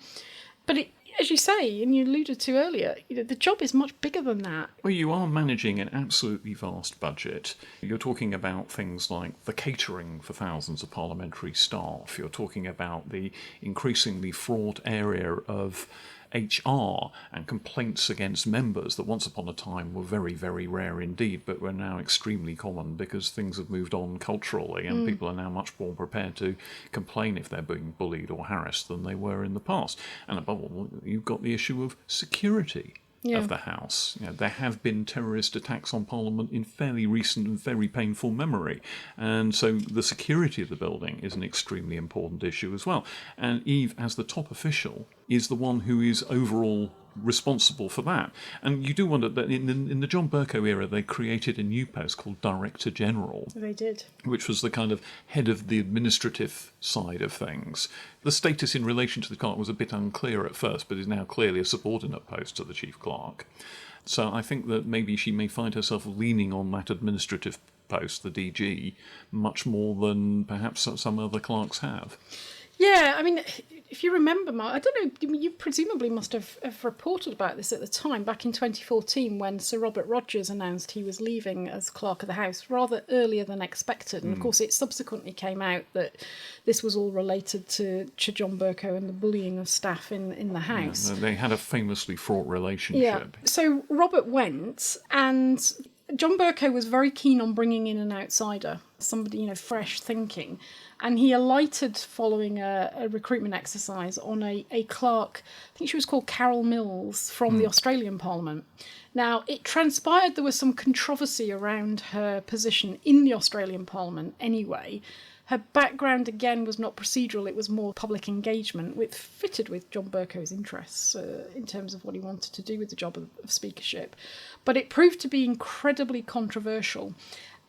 But as you say, and you alluded to earlier, the job is much bigger than that. Well, you are managing an absolutely vast budget. You're talking about things like the catering for thousands of parliamentary staff. You're talking about the increasingly fraught area of HR and complaints against members that once upon a time were very, very rare indeed, but were now extremely common because things have moved on culturally and people are now much more prepared to complain if they're being bullied or harassed than they were in the past. And above all, you've got the issue of security. Of the House. There have been terrorist attacks on Parliament in fairly recent and very painful memory, and so the security of the building is an extremely important issue as well. And Eve, as the top official, is the one who is overall responsible for that. And you do wonder that in the John Bercow era, they created a new post called Director General. They did. Which was the kind of head of the administrative side of things. The status in relation to the clerk was a bit unclear at first, but is now clearly a subordinate post to the chief clerk. So I think that maybe she may find herself leaning on that administrative post, the DG, much more than perhaps some other clerks have. Yeah, I mean, if you remember, Mark, I don't know, you presumably must have reported about this at the time, back in 2014, when Sir Robert Rogers announced he was leaving as Clerk of the House rather earlier than expected. And of course, it subsequently came out that this was all related to John Bercow and the bullying of staff in the House. Yeah, they had a famously fraught relationship. Yeah. So Robert went, and John Bercow was very keen on bringing in an outsider, somebody, fresh thinking. And he alighted following a recruitment exercise on a clerk, I think she was called Carol Mills, from the Australian Parliament. Now, it transpired there was some controversy around her position in the Australian Parliament anyway. Her background, again, was not procedural, it was more public engagement, which fitted with John Bercow's interests in terms of what he wanted to do with the job of speakership. But it proved to be incredibly controversial.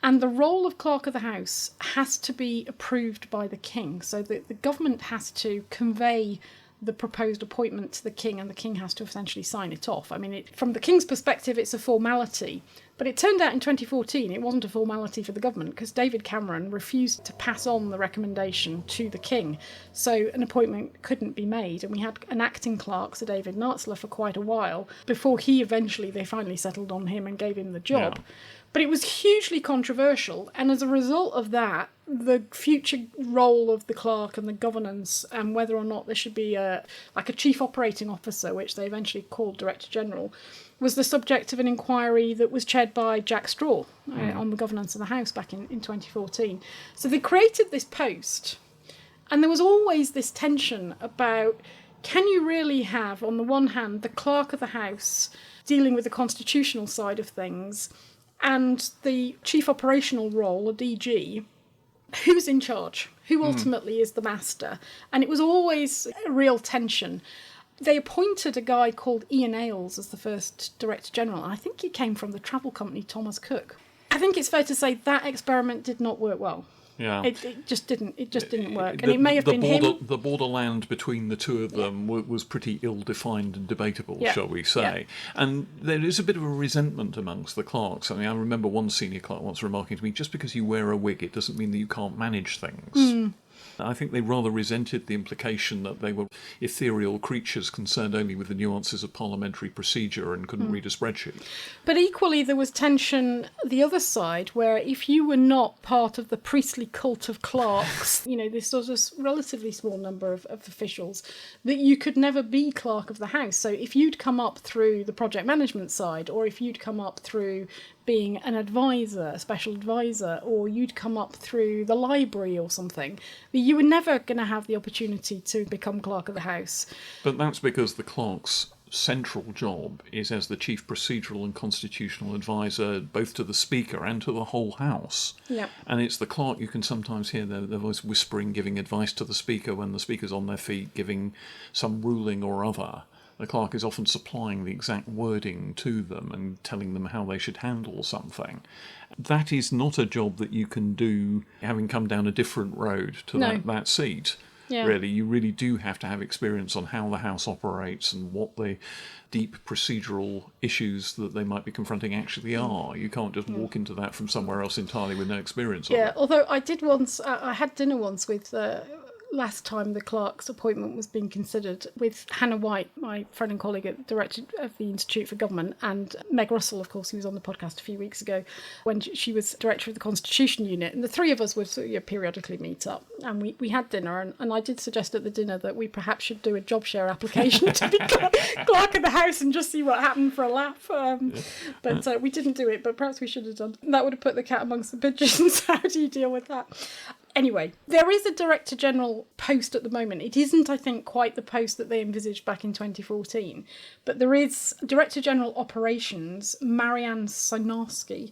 And the role of Clerk of the House has to be approved by the King. So the government has to convey the proposed appointment to the King, and the King has to essentially sign it off. I mean, from the King's perspective, it's a formality. But it turned out in 2014 it wasn't a formality for the government, because David Cameron refused to pass on the recommendation to the King. So an appointment couldn't be made. And we had an acting clerk, Sir David Nartzler, for quite a while before they finally settled on him and gave him the job. Yeah. But it was hugely controversial, and as a result of that, the future role of the clerk and the governance, and whether or not there should be a chief operating officer, which they eventually called Director General, was the subject of an inquiry that was chaired by Jack Straw on the governance of the House back in 2014. So they created this post, and there was always this tension about, can you really have, on the one hand, the Clerk of the House dealing with the constitutional side of things, and the chief operational role, a DG, who's in charge? Who ultimately is the master? And it was always a real tension. They appointed a guy called Ian Ailes as the first Director General. I think he came from the travel company Thomas Cook. I think it's fair to say that experiment did not work well. Yeah, it just didn't work, and it may have been him. The borderland between the two of them was pretty ill-defined and debatable, shall we say? Yeah. And there is a bit of a resentment amongst the clerks. I mean, I remember one senior clerk once remarking to me, "Just because you wear a wig, it doesn't mean that you can't manage things." I think they rather resented the implication that they were ethereal creatures concerned only with the nuances of parliamentary procedure and couldn't read a spreadsheet. But equally, there was tension the other side, where if you were not part of the priestly cult of clerks, this was a relatively small number of officials, that you could never be Clerk of the House. So if you'd come up through the project management side, or if you'd come up through being an advisor, a special advisor, or you'd come up through the library or something, you were never going to have the opportunity to become Clerk of the House. But that's because the clerk's central job is as the chief procedural and constitutional advisor both to the Speaker and to the whole House. Yep. And it's the clerk, you can sometimes hear their voice whispering, giving advice to the Speaker when the Speaker's on their feet, giving some ruling or other. The clerk is often supplying the exact wording to them and telling them how they should handle something. That is not a job that you can do having come down a different road to that seat. Yeah. Really, you really do have to have experience on how the House operates and what the deep procedural issues that they might be confronting actually are. You can't just walk into that from somewhere else entirely with no experience of it. Yeah, although I had dinner once with last time the clerk's appointment was being considered, with Hannah White, my friend and colleague at Director of the Institute for Government, and Meg Russell, of course, who was on the podcast a few weeks ago when she was Director of the Constitution Unit. And the three of us would periodically meet up, and we had dinner, and I did suggest at the dinner that we perhaps should do a job share application to be clerk of the House and just see what happened for a laugh. But we didn't do it, but perhaps we should have done. That would have put the cat amongst the pigeons. How do you deal with that? Anyway, there is a Director General post at the moment. It isn't, I think, quite the post that they envisaged back in 2014, but there is Director General Operations, Marianne Synarski.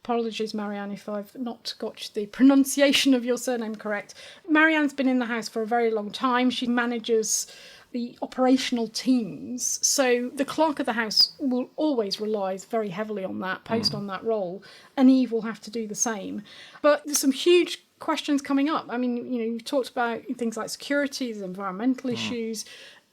Apologies, Marianne, if I've not got the pronunciation of your surname correct. Marianne's been in the House for a very long time. She manages the operational teams. So the Clerk of the House will always rely very heavily on that post, on that role, and Eve will have to do the same. But there's some huge questions coming up. I mean, you talked about things like security, the environmental issues.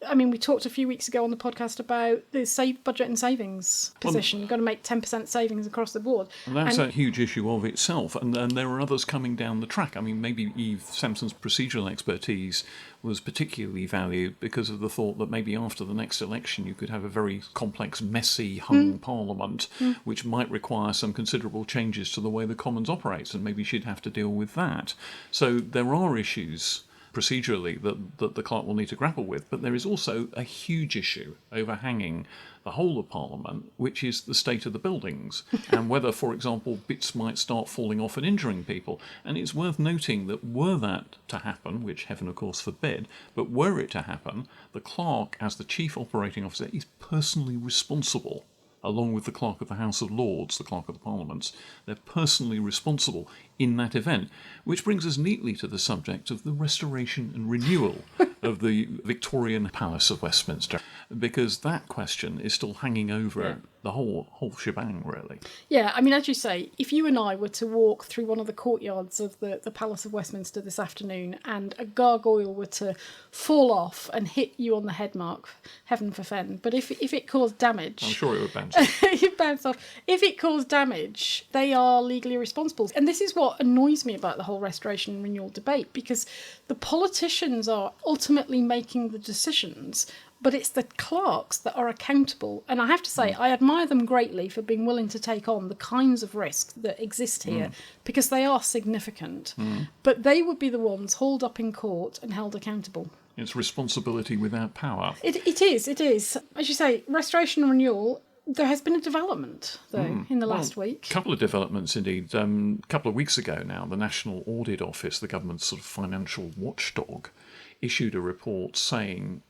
I mean, we talked a few weeks ago on the podcast about the budget and savings position. You've got to make 10% savings across the board. And that's a huge issue of itself. And there are others coming down the track. I mean, maybe Eve Sampson's procedural expertise was particularly valued because of the thought that maybe after the next election you could have a very complex, messy, hung parliament, which might require some considerable changes to the way the Commons operates, and maybe she'd have to deal with that. So there are issues procedurally that the clerk will need to grapple with, but there is also a huge issue overhanging the whole of Parliament, which is the state of the buildings and whether, for example, bits might start falling off and injuring people. And it's worth noting that were that to happen, which heaven of course forbid, but were it to happen, the clerk, as the chief operating officer, is personally responsible, along with the Clerk of the House of Lords, the Clerk of the Parliaments. They're personally responsible in that event, which brings us neatly to the subject of the restoration and renewal of the Victorian Palace of Westminster, because that question is still hanging over the whole shebang, really. Yeah, I mean, as you say, if you and I were to walk through one of the courtyards of the Palace of Westminster this afternoon and a gargoyle were to fall off and hit you on the head, Mark, heaven forfend, but if it caused damage... I'm sure it would bounce. It bounce off. If it caused damage, they are legally responsible. And this is what annoys me about the whole restoration and renewal debate, because the politicians are ultimately making the decisions, but it's the clerks that are accountable. And I have to say, I admire them greatly for being willing to take on the kinds of risks that exist here, because they are significant. But they would be the ones hauled up in court and held accountable. It's responsibility without power. It is. As you say, restoration and renewal, there has been a development, though, in the last week. A couple of developments, indeed. A couple of weeks ago now, the National Audit Office, the government's sort of financial watchdog, issued a report saying,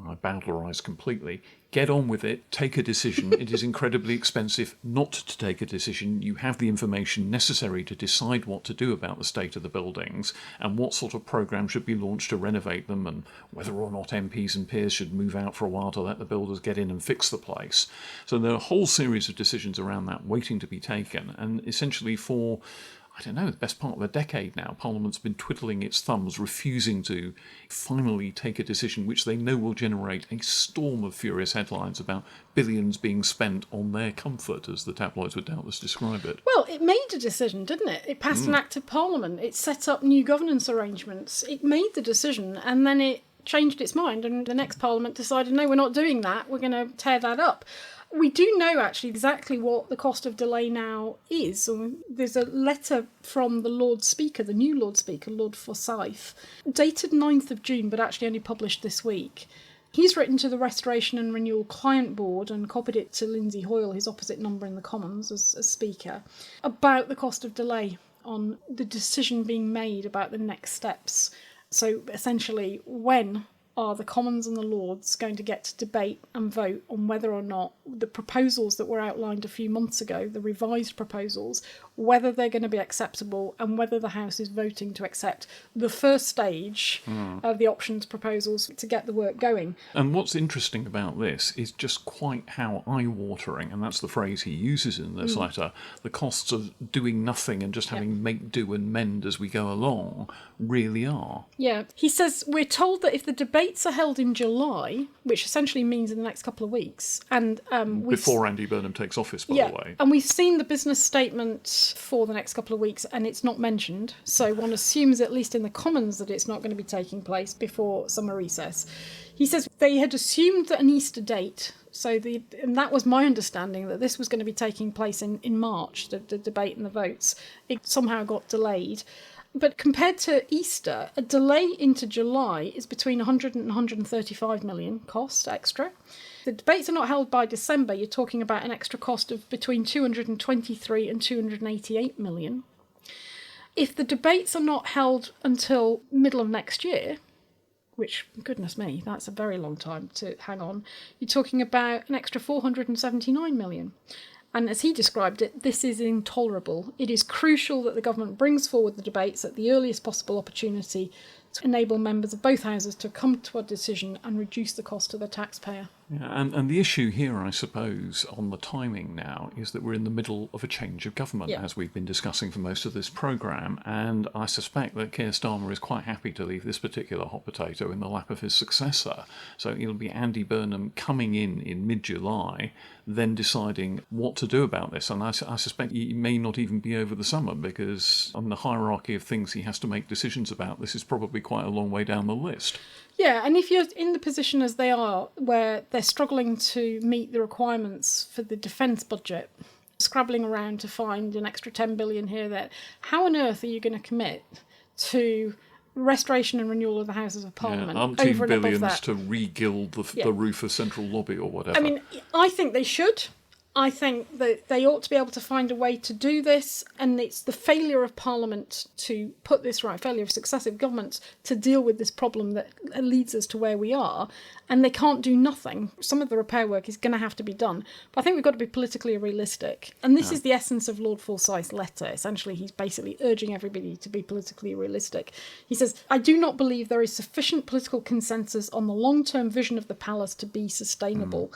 I bowdlerised completely, get on with it, take a decision. It is incredibly expensive not to take a decision. You have the information necessary to decide what to do about the state of the buildings and what sort of programme should be launched to renovate them, and whether or not MPs and peers should move out for a while to let the builders get in and fix the place. So there are a whole series of decisions around that waiting to be taken, and essentially for, I don't know, the best part of a decade now, Parliament's been twiddling its thumbs, refusing to finally take a decision which they know will generate a storm of furious headlines about billions being spent on their comfort, as the tabloids would doubtless describe it. Well, it made a decision, didn't it? It passed an Act of Parliament. It set up new governance arrangements. It made the decision, and then it changed its mind, and the next Parliament decided, no, we're not doing that. We're going to tear that up. We do know actually exactly what the cost of delay now is. There's a letter from the Lord Speaker, the new Lord Speaker, Lord Forsyth, dated 9th of June, but actually only published this week. He's written to the Restoration and Renewal Client Board and copied it to Lindsay Hoyle, his opposite number in the Commons as Speaker, about the cost of delay on the decision being made about the next steps. So essentially, when are the Commons and the Lords going to get to debate and vote on whether or not the proposals that were outlined a few months ago, the revised proposals, whether they're going to be acceptable and whether the House is voting to accept the first stage of the options proposals to get the work going. And what's interesting about this is just quite how eye-watering, and that's the phrase he uses in this letter, the costs of doing nothing and just having make do and mend as we go along really are. Yeah. He says, we're told that if the debate debates are held in July, which essentially means in the next couple of weeks. And before Andy Burnham takes office, by the way. And we've seen the business statement for the next couple of weeks, and it's not mentioned. So one assumes, at least in the Commons, that it's not going to be taking place before summer recess. He says they had assumed an Easter date. And that was my understanding, that this was going to be taking place in March, the debate and the votes. It somehow got delayed. But compared to Easter, a delay into July is between 100 and 135 million cost extra. The debates are not held by December. You're talking about an extra cost of between 223 and 288 million. If the debates are not held until middle of next year, which, goodness me, that's a very long time to hang on, you're talking about an extra 479 million. And as he described it, this is intolerable. It is crucial that the government brings forward the debates at the earliest possible opportunity to enable members of both houses to come to a decision and reduce the cost to the taxpayer. Yeah, and the issue here, I suppose, on the timing now is that we're in the middle of a change of government, as we've been discussing for most of this programme, and I suspect that Keir Starmer is quite happy to leave this particular hot potato in the lap of his successor. So it'll be Andy Burnham coming in mid-July, then deciding what to do about this. And I suspect he may not even be over the summer, because on the hierarchy of things he has to make decisions about, this is probably quite a long way down the list. Yeah, and if you're in the position as they are, where they're struggling to meet the requirements for the defence budget, scrabbling around to find an extra 10 billion here, there, how on earth are you going to commit to restoration and renewal of the Houses of Parliament over and above that? To re-gild the roof of Central Lobby or whatever. I mean, I think they should. I think that they ought to be able to find a way to do this, and it's the failure of Parliament to put this right, failure of successive governments to deal with this problem that leads us to where we are, and they can't do nothing. Some of the repair work is going to have to be done, but I think we've got to be politically realistic, and this is the essence of Lord Forsyth's letter. Essentially, he's basically urging everybody to be politically realistic. He says, I do not believe there is sufficient political consensus on the long-term vision of the palace to be sustainable.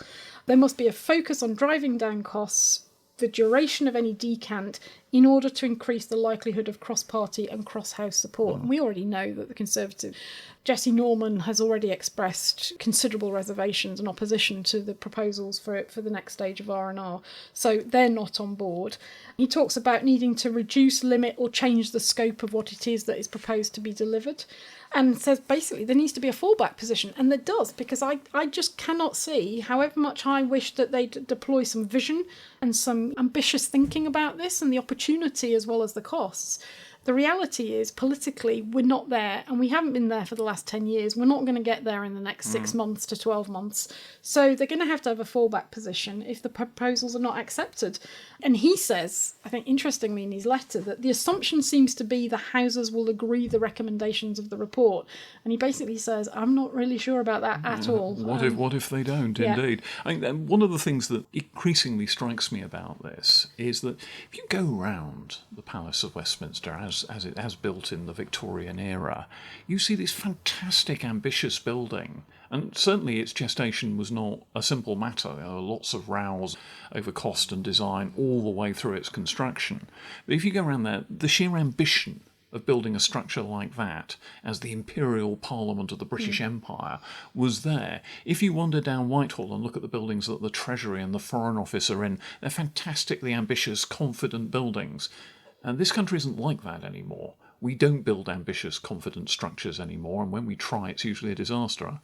There must be a focus on driving down costs, the duration of any decant, in order to increase the likelihood of cross-party and cross-house support. And we already know that the Conservative Jesse Norman has already expressed considerable reservations and opposition to the proposals for the next stage of R&R. So they're not on board. He talks about needing to reduce, limit or change the scope of what it is that is proposed to be delivered, and says basically there needs to be a fallback position. And there does, because I just cannot see, however much I wish that they'd deploy some vision and some ambitious thinking about this and the opportunity as well as the costs. The reality is, politically, we're not there, and we haven't been there for the last 10 years. We're not going to get there in the next 6 months to 12 months. So they're going to have a fallback position if the proposals are not accepted. And he says, I think interestingly in his letter, that the assumption seems to be the Houses will agree the recommendations of the report. And he basically says, I'm not really sure about that at all. What if they don't, indeed? I think one of the things that increasingly strikes me about this is that if you go round the Palace of Westminster as it has built in the Victorian era, you see this fantastic, ambitious building. And certainly its gestation was not a simple matter. There were lots of rows over cost and design all the way through its construction. But if you go around there, the sheer ambition of building a structure like that as the Imperial Parliament of the British Empire was there. If you wander down Whitehall and look at the buildings that the Treasury and the Foreign Office are in, they're fantastically ambitious, confident buildings. And this country isn't like that anymore. We don't build ambitious, confident structures anymore, and when we try, it's usually a disaster.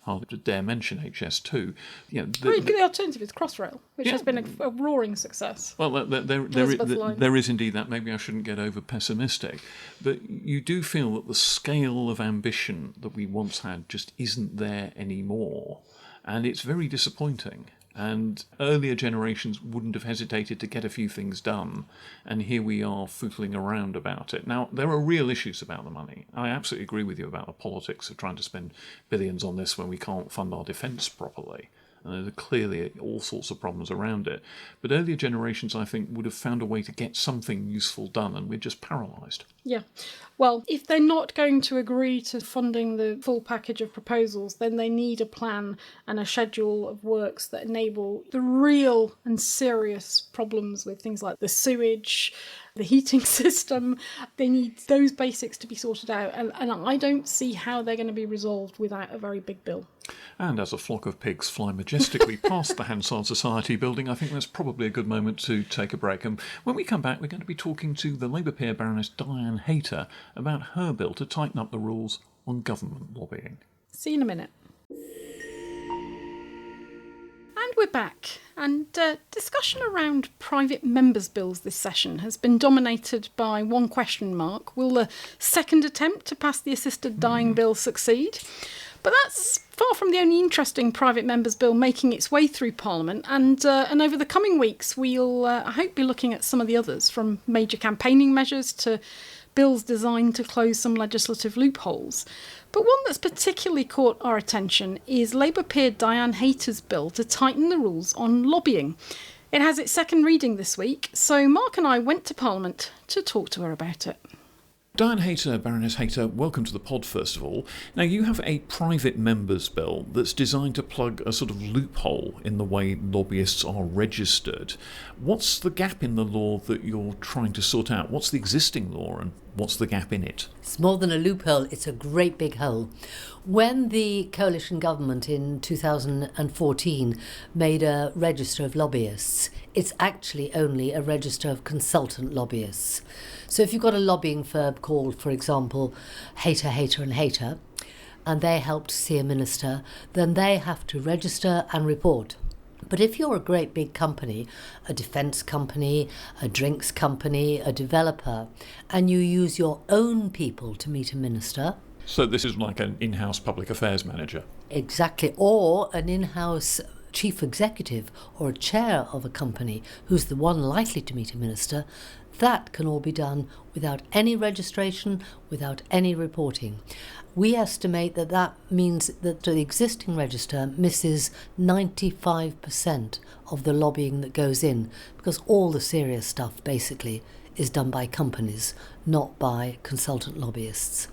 I'll dare mention HS2. The alternative is Crossrail, which has been a roaring success. Well, there is indeed that. Maybe I shouldn't get over pessimistic, but you do feel that the scale of ambition that we once had just isn't there anymore, and it's very disappointing. And earlier generations wouldn't have hesitated to get a few things done, and here we are footling around about it. Now, there are real issues about the money. I absolutely agree with you about the politics of trying to spend billions on this when we can't fund our defence properly. And there are clearly all sorts of problems around it. But earlier generations, I think, would have found a way to get something useful done, and we're just paralysed. Yeah. Well, if they're not going to agree to funding the full package of proposals, then they need a plan and a schedule of works that enable the real and serious problems with things like the sewage, the heating system. They need those basics to be sorted out, and I don't see how they're going to be resolved without a very big bill. And as a flock of pigs fly majestically past the Hansard Society building, I think that's probably a good moment to take a break. And when we come back, we're going to be talking to the Labour peer Baroness Diane Hayter about her bill to tighten up the rules on government lobbying. See you in a minute. And we're back. And discussion around private members' bills this session has been dominated by one question mark. Will the second attempt to pass the assisted dying bill succeed? But that's far from the only interesting private members' bill making its way through Parliament. And over the coming weeks, we'll, I hope, be looking at some of the others, from major campaigning measures to bills designed to close some legislative loopholes. But one that's particularly caught our attention is Labour peer Diane Hayter's bill to tighten the rules on lobbying. It has its second reading this week, so Mark and I went to Parliament to talk to her about it. Diane Hayter, Baroness Hayter, welcome to the pod first of all. Now you have a private members bill that's designed to plug a sort of loophole in the way lobbyists are registered. What's the gap in the law that you're trying to sort out? What's the existing law and what's the gap in it? It's more than a loophole, it's a great big hole. When the coalition government in 2014 made a register of lobbyists, it's actually only a register of consultant lobbyists. So if you've got a lobbying firm called, for example, Hayter, Hayter and Hayter, and they help to see a minister, then they have to register and report. But if you're a great big company, a defence company, a drinks company, a developer, and you use your own people to meet a minister... So this is like an in-house public affairs manager? Exactly, or an in-house chief executive or a chair of a company who's the one likely to meet a minister. That can all be done without any registration, without any reporting. We estimate that that means that the existing register misses 95% of the lobbying that goes in, because all the serious stuff basically is done by companies, not by consultant lobbyists.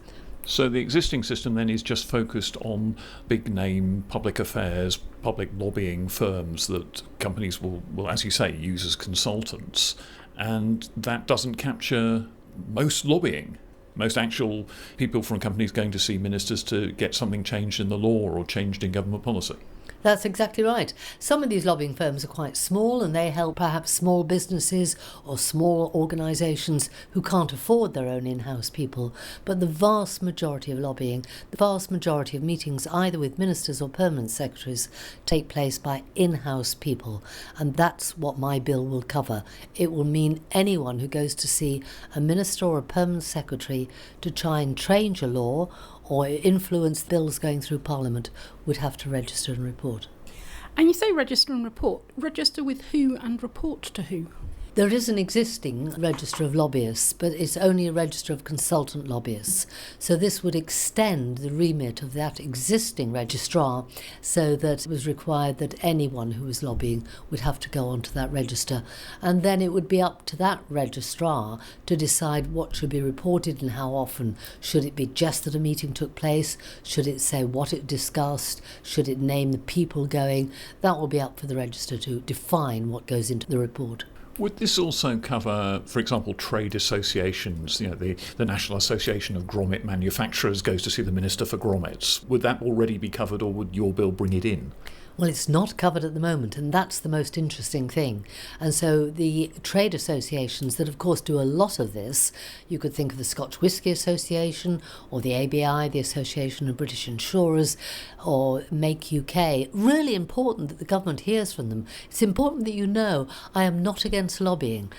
So the existing system then is just focused on big name public affairs, public lobbying firms that companies will, as you say, use as consultants. And that doesn't capture most lobbying, most actual people from companies going to see ministers to get something changed in the law or changed in government policy. That's exactly right. Some of these lobbying firms are quite small and they help perhaps small businesses or small organisations who can't afford their own in-house people. But the vast majority of lobbying, the vast majority of meetings either with ministers or permanent secretaries take place by in-house people. And that's what my bill will cover. It will mean anyone who goes to see a minister or a permanent secretary to try and change a law or influence bills going through Parliament would have to register and report. And you say register and report. Register with who and report to who? There is an existing register of lobbyists, but it's only a register of consultant lobbyists. So this would extend the remit of that existing registrar so that it was required that anyone who was lobbying would have to go onto that register. And then it would be up to that registrar to decide what should be reported and how often. Should it be just that a meeting took place? Should it say what it discussed? Should it name the people going? That will be up for the register to define what goes into the report. Would this also cover, for example, trade associations? You know, the National Association of Grommet Manufacturers goes to see the Minister for Grommets. Would that already be covered, or would your bill bring it in? Well, it's not covered at the moment, and that's the most interesting thing. And so the trade associations that, of course, do a lot of this, you could think of the Scotch Whisky Association or the ABI, the Association of British Insurers, or Make UK. Really important that the government hears from them. It's important that you know I am not against lobbying.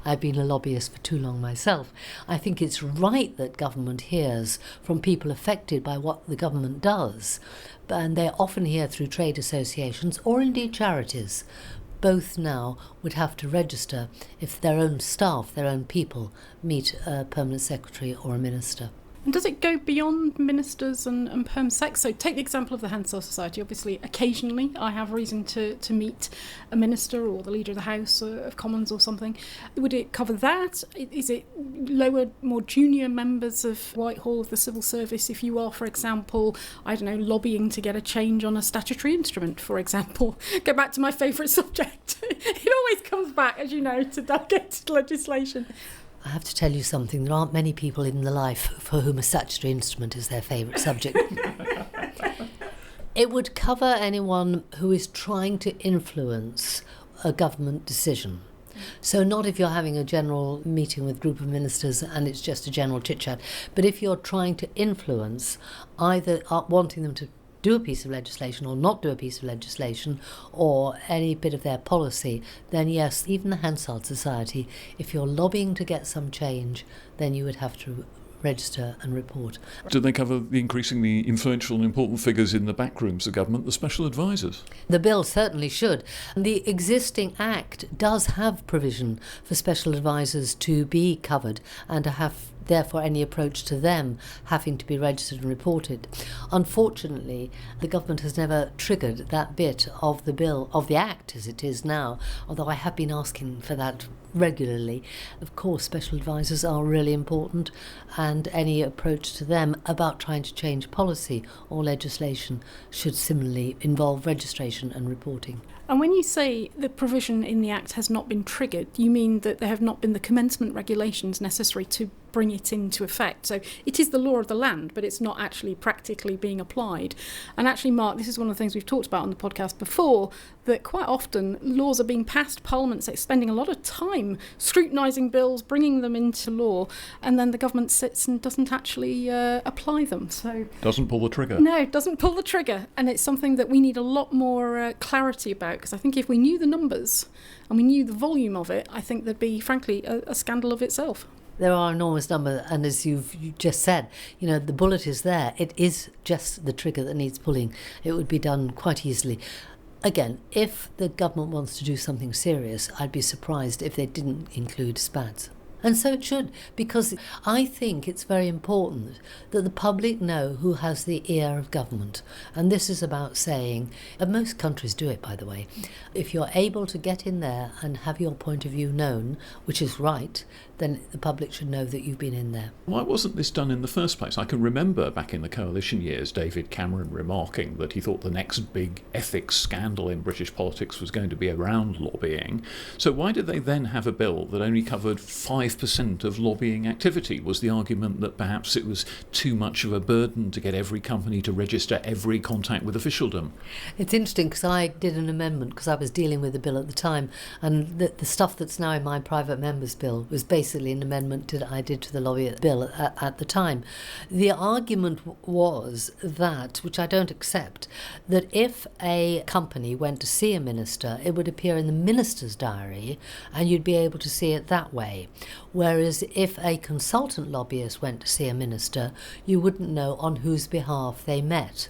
I've been a lobbyist for too long myself. I think it's right that government hears from people affected by what the government does. And they're often here through trade associations or indeed charities. Both now would have to register if their own staff, their own people, meet a permanent secretary or a minister. And does it go beyond ministers and perm sex? So take the example of the Hansard Society. Obviously, occasionally I have reason to meet a minister or the leader of the House of Commons or something. Would it cover that? Is it lower, more junior members of Whitehall, of the civil service, if you are, for example, I don't know, lobbying to get a change on a statutory instrument, for example? Go back to my favourite subject. It always comes back, as you know, to delegated legislation. I have to tell you something. There aren't many people in the life for whom a statutory instrument is their favourite subject. It would cover anyone who is trying to influence a government decision. So not if you're having a general meeting with a group of ministers and it's just a general chit-chat, but if you're trying to influence, either wanting them to do a piece of legislation or not do a piece of legislation or any bit of their policy, then yes, even the Hansard Society, if you're lobbying to get some change, then you would have to register and report. Do they cover the increasingly influential and important figures in the back rooms of government, the special advisors? The bill certainly should. The existing Act does have provision for special advisors to be covered and to have therefore any approach to them having to be registered and reported. Unfortunately, the government has never triggered that bit of the bill, of the Act as it is now, although I have been asking for that regularly. Of course, special advisors are really important, and any approach to them about trying to change policy or legislation should similarly involve registration and reporting. And when you say the provision in the Act has not been triggered, you mean that there have not been the commencement regulations necessary to bring it into effect. So it is the law of the land, but it's not actually practically being applied. And actually, Mark, this is one of the things we've talked about on the podcast before, that quite often laws are being passed, Parliament's spending a lot of time scrutinising bills, bringing them into law, and then the government sits and doesn't actually apply them. So Doesn't pull the trigger. No, doesn't pull the trigger. And it's something that we need a lot more clarity about, because I think if we knew the numbers and we knew the volume of it, I think there'd be, frankly, a scandal of itself. There are enormous numbers, and as you just said, the bullet is there. It is just the trigger that needs pulling. It would be done quite easily. Again, if the government wants to do something serious, I'd be surprised if they didn't include SPADs. And so it should, because I think it's very important that the public know who has the ear of government. And this is about saying, and most countries do it, by the way, if you're able to get in there and have your point of view known, which is right, then the public should know that you've been in there. Why wasn't this done in the first place? I can remember back in the coalition years David Cameron remarking that he thought the next big ethics scandal in British politics was going to be around lobbying. So why did they then have a bill that only covered 5% of lobbying activity? Was the argument that perhaps it was too much of a burden to get every company to register every contact with officialdom? It's interesting because I did an amendment because I was dealing with the bill at the time, and the stuff that's now in my private member's bill was basically an amendment that I did to the lobby bill at the time. The argument was that, which I don't accept, that if a company went to see a minister, it would appear in the minister's diary and you'd be able to see it that way. Whereas if a consultant lobbyist went to see a minister, you wouldn't know on whose behalf they met.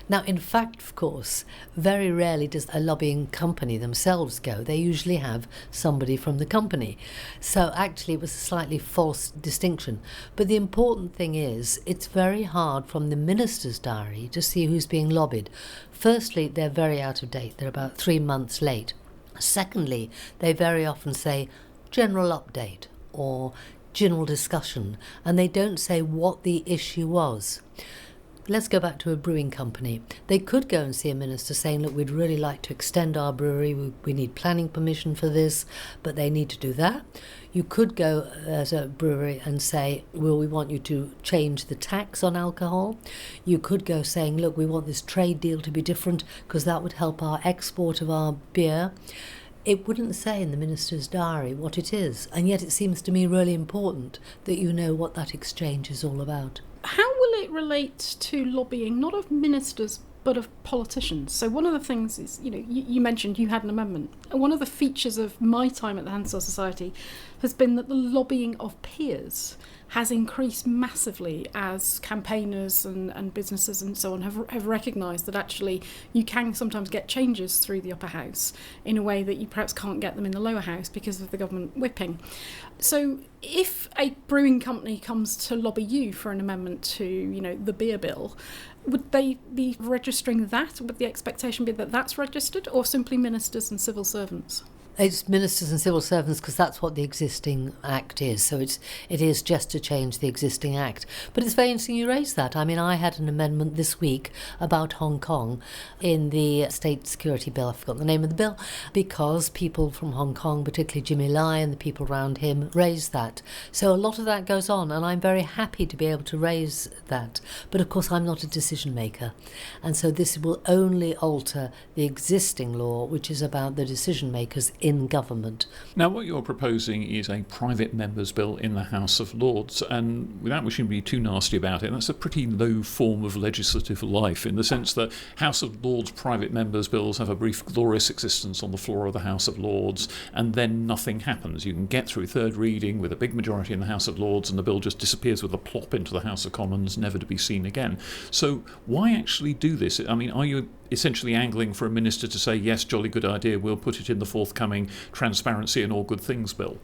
Now, in fact, of course, very rarely does a lobbying company themselves go. They usually have somebody from the company. So actually it was a slightly false distinction. But the important thing is it's very hard from the minister's diary to see who's being lobbied. Firstly, they're very out of date. They're about 3 months late. Secondly, they very often say general update or general discussion, and they don't say what the issue was. Let's go back to a brewing company. They could go and see a minister saying, look, we'd really like to extend our brewery, we need planning permission for this, but they need to do that. You could go as a brewery and say, well, we want you to change the tax on alcohol. You could go saying, look, we want this trade deal to be different because that would help our export of our beer. It wouldn't say in the minister's diary what it is, and yet it seems to me really important that you know what that exchange is all about. How will it relate to lobbying, not of ministers, but of politicians. So one of the things is, you mentioned you had an amendment. And one of the features of my time at the Hansard Society has been that the lobbying of peers has increased massively as campaigners and businesses and so on have recognised that actually you can sometimes get changes through the upper house in a way that you perhaps can't get them in the lower house because of the government whipping. So if a brewing company comes to lobby you for an amendment to, the beer bill, would they be registering that? Would the expectation be that that's registered, or simply ministers and civil servants? It's ministers and civil servants, because that's what the existing Act is. So it is just to change the existing Act. But it's very interesting you raised that. I mean, I had an amendment this week about Hong Kong in the State Security Bill. I forgot the name of the bill, because people from Hong Kong, particularly Jimmy Lai and the people around him, raised that. So a lot of that goes on, and I'm very happy to be able to raise that. But of course, I'm not a decision maker. And so this will only alter the existing law, which is about the decision makers in government. Now, what you're proposing is a private members' bill in the House of Lords, and without wishing to be too nasty about it, that's a pretty low form of legislative life, in the sense that House of Lords private members' bills have a brief glorious existence on the floor of the House of Lords, and then nothing happens. You can get through third reading with a big majority in the House of Lords, and the bill just disappears with a plop into the House of Commons, never to be seen again. So why actually do this? I mean, are you essentially angling for a minister to say, yes, jolly good idea, we'll put it in the forthcoming Transparency and All Good Things bill?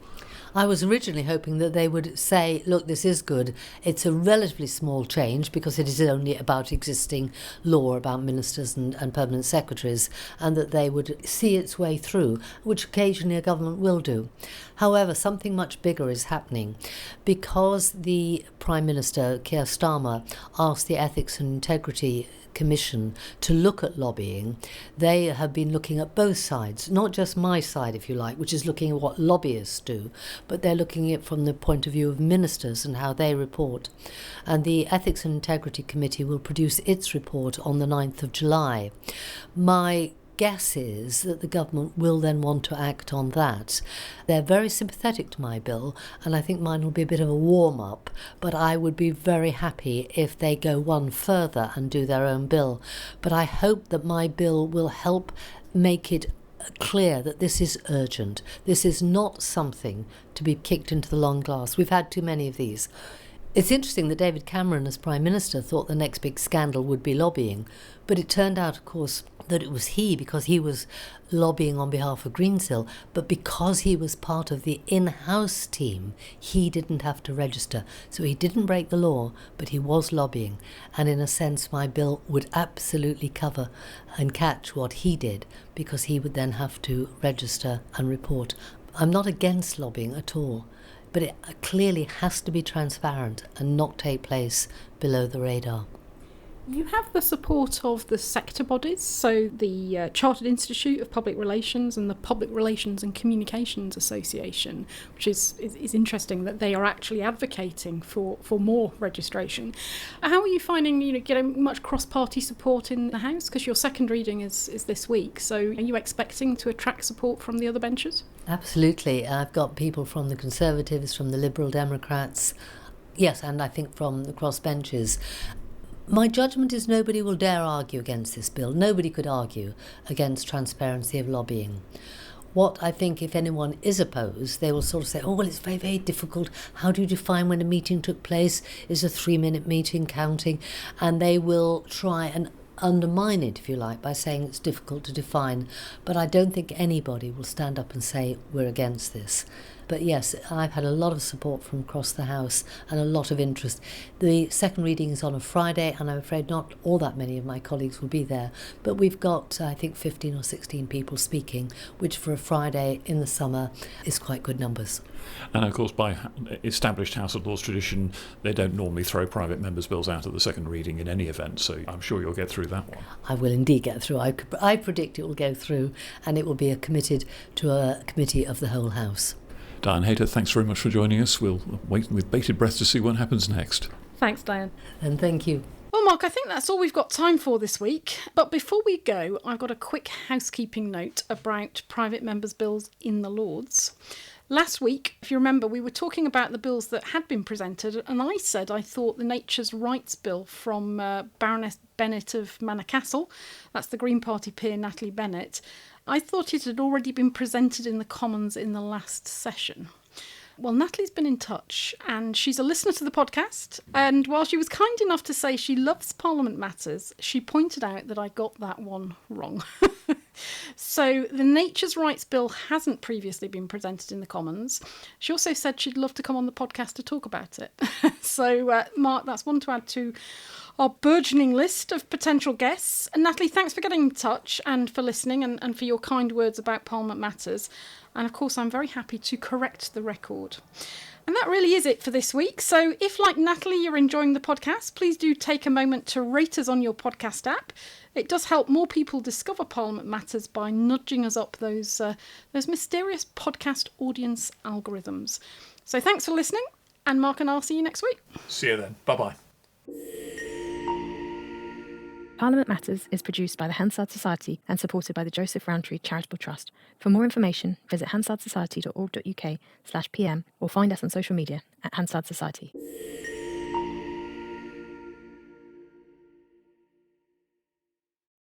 I was originally hoping that they would say, look, this is good. It's a relatively small change because it is only about existing law about ministers and permanent secretaries, and that they would see its way through, which occasionally a government will do. However, something much bigger is happening. Because the Prime Minister, Keir Starmer, asked the Ethics and Integrity Commission to look at lobbying, they have been looking at both sides, not just my side, if you like, which is looking at what lobbyists do, but they're looking at it from the point of view of ministers and how they report. And the Ethics and Integrity Committee will produce its report on the 9th of July. My guess is that the government will then want to act on that. They're very sympathetic to my bill, and I think mine will be a bit of a warm-up, but I would be very happy if they go one further and do their own bill. But I hope that my bill will help make it clear that this is urgent. This is not something to be kicked into the long glass. We've had too many of these. It's interesting that David Cameron, as Prime Minister, thought the next big scandal would be lobbying, but it turned out, of course, that it was he, because he was lobbying on behalf of Greensill, but because he was part of the in-house team, he didn't have to register. So he didn't break the law, but he was lobbying. And in a sense, my bill would absolutely cover and catch what he did, because he would then have to register and report. I'm not against lobbying at all, but it clearly has to be transparent and not take place below the radar. You have the support of the sector bodies, so the Chartered Institute of Public Relations and the Public Relations and Communications Association, which is interesting that they are actually advocating for more registration. How are you finding, getting much cross-party support in the House? Because your second reading is this week, so are you expecting to attract support from the other benches? Absolutely. I've got people from the Conservatives, from the Liberal Democrats, yes, and I think from the crossbenches. My judgment is nobody will dare argue against this bill. Nobody could argue against transparency of lobbying. What I think, if anyone is opposed, they will sort of say, oh, well, it's very, very difficult. How do you define when a meeting took place? Is a 3-minute meeting counting? And they will try and undermine it, if you like, by saying it's difficult to define. But I don't think anybody will stand up and say we're against this. But yes, I've had a lot of support from across the House and a lot of interest. The second reading is on a Friday, and I'm afraid not all that many of my colleagues will be there. But we've got, I think, 15 or 16 people speaking, which for a Friday in the summer is quite good numbers. And of course, by established House of Lords tradition, they don't normally throw private members' bills out at the second reading in any event, so I'm sure you'll get through that one. I will indeed get through. I predict it will go through, and it will be committed to a committee of the whole House. Diane Hayter, thanks very much for joining us. We'll wait with bated breath to see what happens next. Thanks, Diane. And thank you. Well, Mark, I think that's all we've got time for this week. But before we go, I've got a quick housekeeping note about private members' bills in the Lords. Last week, if you remember, we were talking about the bills that had been presented, and I said I thought the Nature's Rights Bill from Baroness Bennett of Manor Castle, that's the Green Party peer Natalie Bennett, I thought it had already been presented in the Commons in the last session. Well, Natalie's been in touch, and she's a listener to the podcast, and while she was kind enough to say she loves Parliament Matters, she pointed out that I got that one wrong. So the Nature's Rights Bill hasn't previously been presented in the Commons. She also said she'd love to come on the podcast to talk about it. So, Mark, that's one to add to our burgeoning list of potential guests. And Natalie, thanks for getting in touch and for listening and for your kind words about Parliament Matters. And of course, I'm very happy to correct the record. And that really is it for this week. So if, like Natalie, you're enjoying the podcast, please do take a moment to rate us on your podcast app. It does help more people discover Parliament Matters by nudging us up those mysterious podcast audience algorithms. So thanks for listening, and Mark and I'll see you next week. See you then. Bye-bye. Parliament Matters is produced by the Hansard Society and supported by the Joseph Rowntree Charitable Trust. For more information, visit hansardsociety.org.uk/pm or find us on social media at Hansard Society.